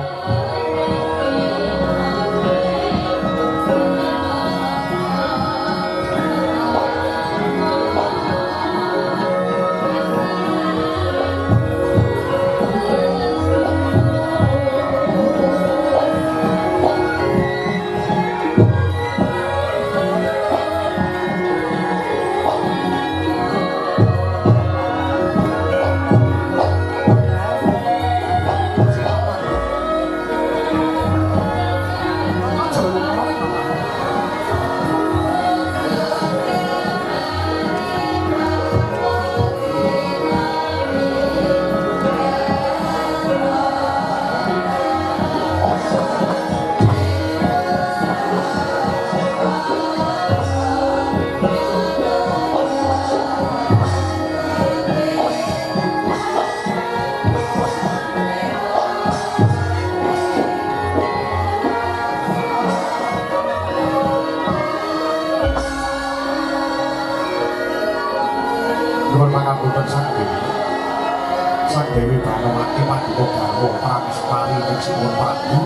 Sang Dewi Banawati Paduka Garwa Pramestari Ningsimun Prabu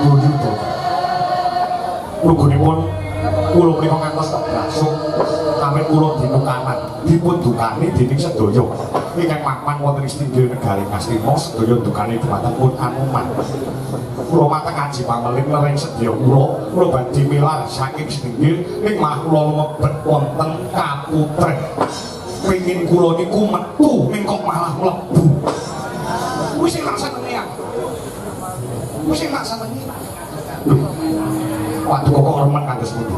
Duryudana. Lugunipun kula menika ngantos kebrasuk awit kula dinukanan dipun dukani dening sedaya ingkang makman wonten Istinggil Negari Ngastina sedaya dukane dumateng pun Anoman. Kula mateng aji pameling lering sedya kula badhe milar saking Istinggil ing malah kula mlebet wonten Kaputren. Pengin kula niku metu ning kok malah mlebu. Kuwi sing tak senengi ya. Kuwi sing tak senengi. Waduh kok remen kados pundi.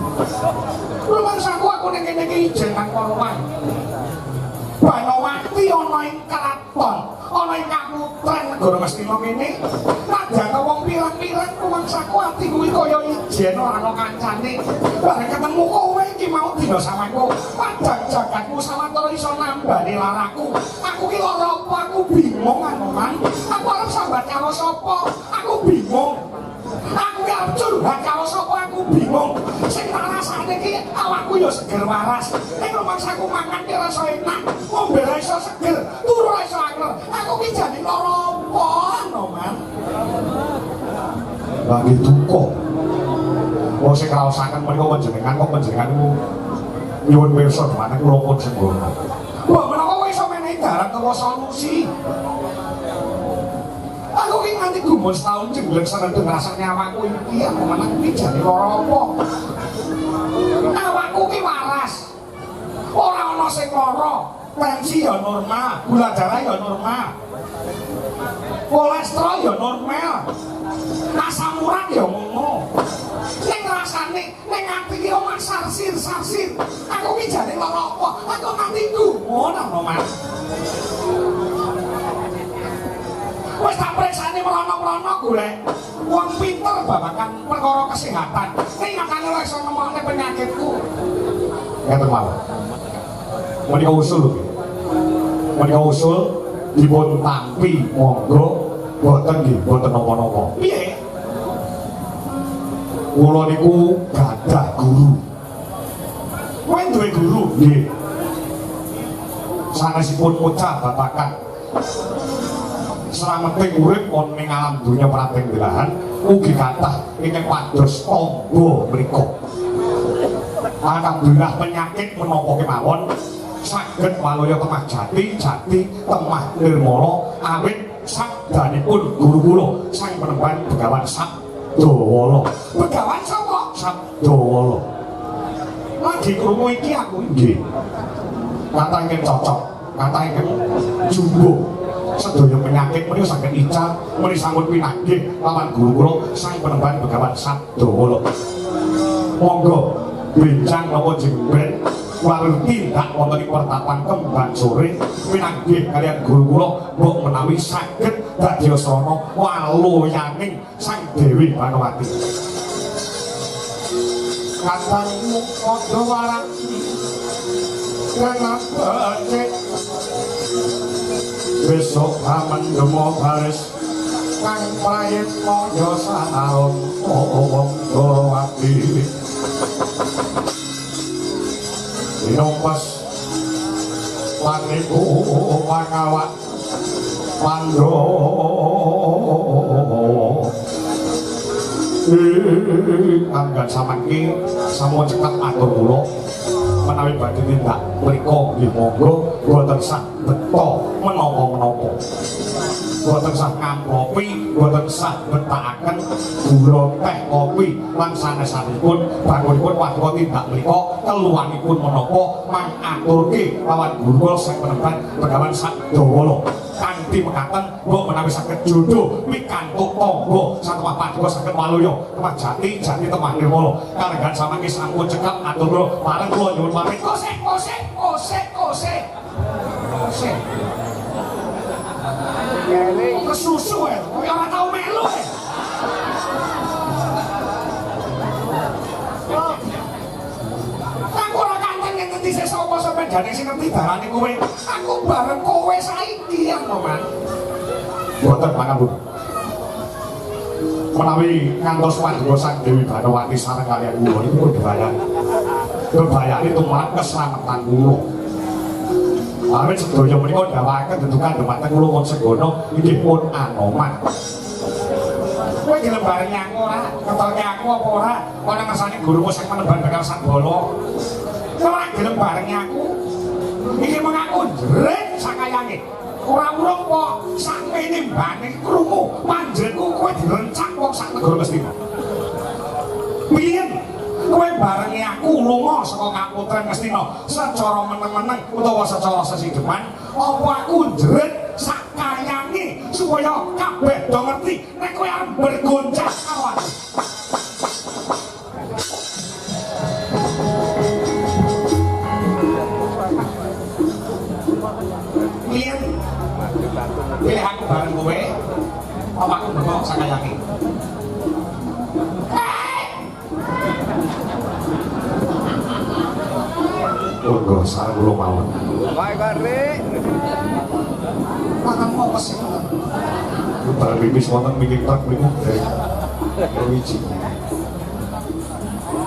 Kuwi mangsaku aku ning kene iki ijen nang Korwan. Banawati ana ing kraton, ana ing Kaputren negara Ngastina kene. Nadyan wong pirang-pirang mangsaku ati kuwi kaya ijen ora ana kancane. Bareng ketemu kowe iki mau dina samaku. Padang jagatku sawetara iso nambani laraku. Aku ki lara apa aku bingung Anoman. Aku arep sambat karo sapa? Aku bingung. Aku ki arep curhat karo sapa? Aku bingung. Sing tak rasane ki awakku ya seger waras. Ning rumangsaku mangan ki rasa enak, ngombe ra iso seger, turu ra iso angler. Aku ki jane lara apa Anoman? Bagi duka. Oh sing raosaken menika panjenengan kok panjenenganku nyuwun pirsa dhumateng kula pun senggono. Wah menawa kowe iso menehi dalan utawa solusi. Aku ki nganti gumun setahun jembleng seneng ngrasakne awakku iki ya mana iki jane lara apa. Awakku ki waras. Ora ana sing lara. Tensi ya normal, gula darah ya normal. Kolesterol ya normal. Asam urat ya ngono. Ning rasane ning ati ki omah sarsir. Aku ki jane lara apa? Aku nganti gumun Anoman. Wis tak preksane merono-merono golek wong pinter babagan perkara kesehatan. Ning makane ora iso nemokne penyakitku. Ngaten mawon. Menika usul dipun tampi monggo boten nggih boten napa-napa. Piye? Kula niku gadah guru. Kowe duwe guru nggih. Sanesipun mucah babagan slameting urip wonten ing alam donya prateng belahan ugi kathah ingkang pados tangga mriku. Alhamdulillah penyakit menapa kemawon saged walaya temah jati temah nirmala awit sabdanipun guru kula sang penemban Begawan Sabdawala. Begawan sapa? Sabdawala. Lagi krungu iki aku nggih. Kata ingkang cocok, kata ingkang jumbo. Sedaya penyakit menika saged ical menika sampun pinanggih lawan guru kula sang penemban Begawan Sabdawala. Monggo bincang napa jengben walur tindak wonten ing pertapan Kembang Sore pinanggih kalian guru kula mbok menawi saged dadi asrana waloyaning Sang Dewi Banowati. Katangmu padha warak kenapa cek besok amendemo baris kang prayit moyo saron wong Banowati Dinompes paniku pangawat Pandhawa anggan samangke sampun cekap atur kula menawi badhe tindak mriku nggih monggo boten sak beta menapa-menapa boten sak ngamplopi boten sak betakaken gula teh kopi lan sanes-sanesipun bangunipun wadya tindak mriku keluwanipun menapa mangaturke lawan guru sing penebat Begawan Sadawala kanthi mekaten mbok menawi saged jodoh pikantuk tangga satemah paduka saged waluya temah jati temah nirmala kalenggan samangke sampun cekap atur kula pareng kula nyuwun pamit kosek kesusu kaya ora tau melu aku ora kanten ngerti sik sapa sepedane sing ngerti dalane kowe aku bareng kowe saiki ya Roman boten pangambut menawi ngantos paduka Sang Dewi Banowati sareng kaliyan kula niku bebayane tumrap keslametan kula awit sedaya menika dawuhaken dedukan dhumateng kula wong Segana inggih pun Anoman kowe gelem bareng aku ora ketolke aku apa ora ana ngersani gurumu sing meneban Begawan Sadawala ora gelem bareng aku iki mengaku jret sakayange ora urung kok sakmene mbane krungu panjenenganku kowe direncak wong sak negara Ngastina piye kowe barengi aku lunga saka kaputren Ngastina secara meneng-meneng utawa secara sesideman apa aku jret sakayange supaya kabeh do ngerti nek kowe arep bergoncang karo aku pilih aku bareng kowe apa aku berkok sakayange Monggo sareng kula mawon. Baik, Kari. makan mau pesen Bareng pipis wonten mikir truk niku dari wiji.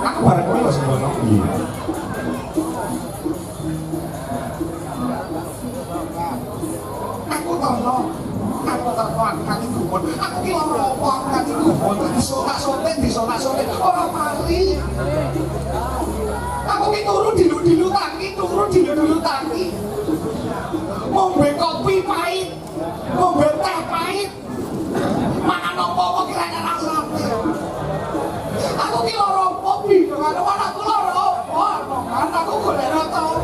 aku bareng kowe lho Segana Iya. aku terno aku nanti gumun aku ki ora apa aku nanti gumun disonak-sonik ora mari aku ki turu dilu-dilu tangi ngombe kopi pahit ngombe teh pahit mangan apa-apa kiranya rasane aku ki lara apa bidongan aku lara apa aku golek tangga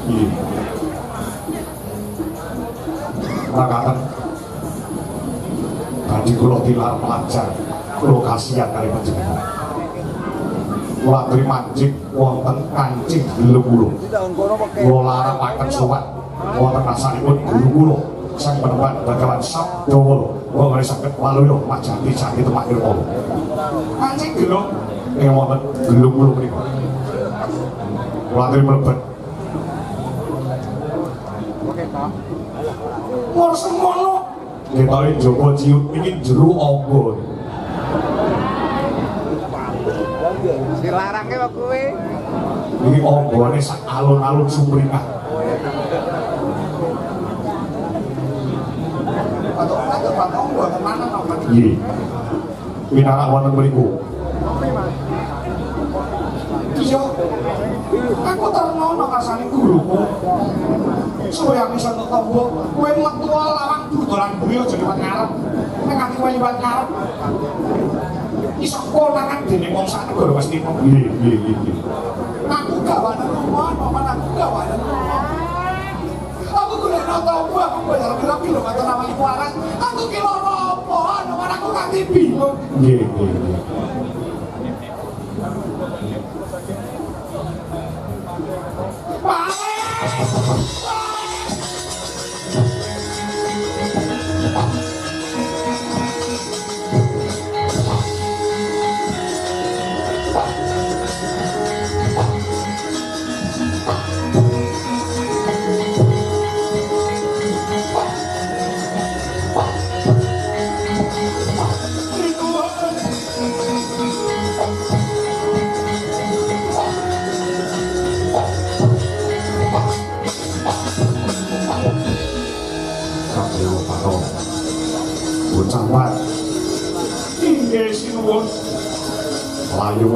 Iya. Makaten badhe kula tilar pelajar kula kasihan kali panjenengan. Kula aturi manjing wonten kancing 10. Kula larapaken sowan wonten rasanipun guru kula sang penebat Begawan Sadawala. Kula ngene saged waluya majati temah nirmala. kancing gelung Ing wonten 10 mriku. Kula aturi mlebet mur semono ketoke Joko ciut iki jero apa? Dilarangke kok kowe. Iki ombone sak alun-alun sumringah. Batok mboten mana nomor Nggih. Pinarak wonten mriku. iya aku terno nang ngasane guruku suwe aku iso entuk tombo kowe metu lawang dodolan bumi aja liwat ngarep nek ati kowe liwat ngarep iso konangan dening wong sak negara Ngastina Nggih. aku gawanen rumah paman aku gawanen rumah aku golek tombo aku bayar pira kilometer nawang iku aras aku ki lara apa paman aku pati bingung. Nggih, nggih. Kabeh karo bocah wat. Inggih sinuwun. Layu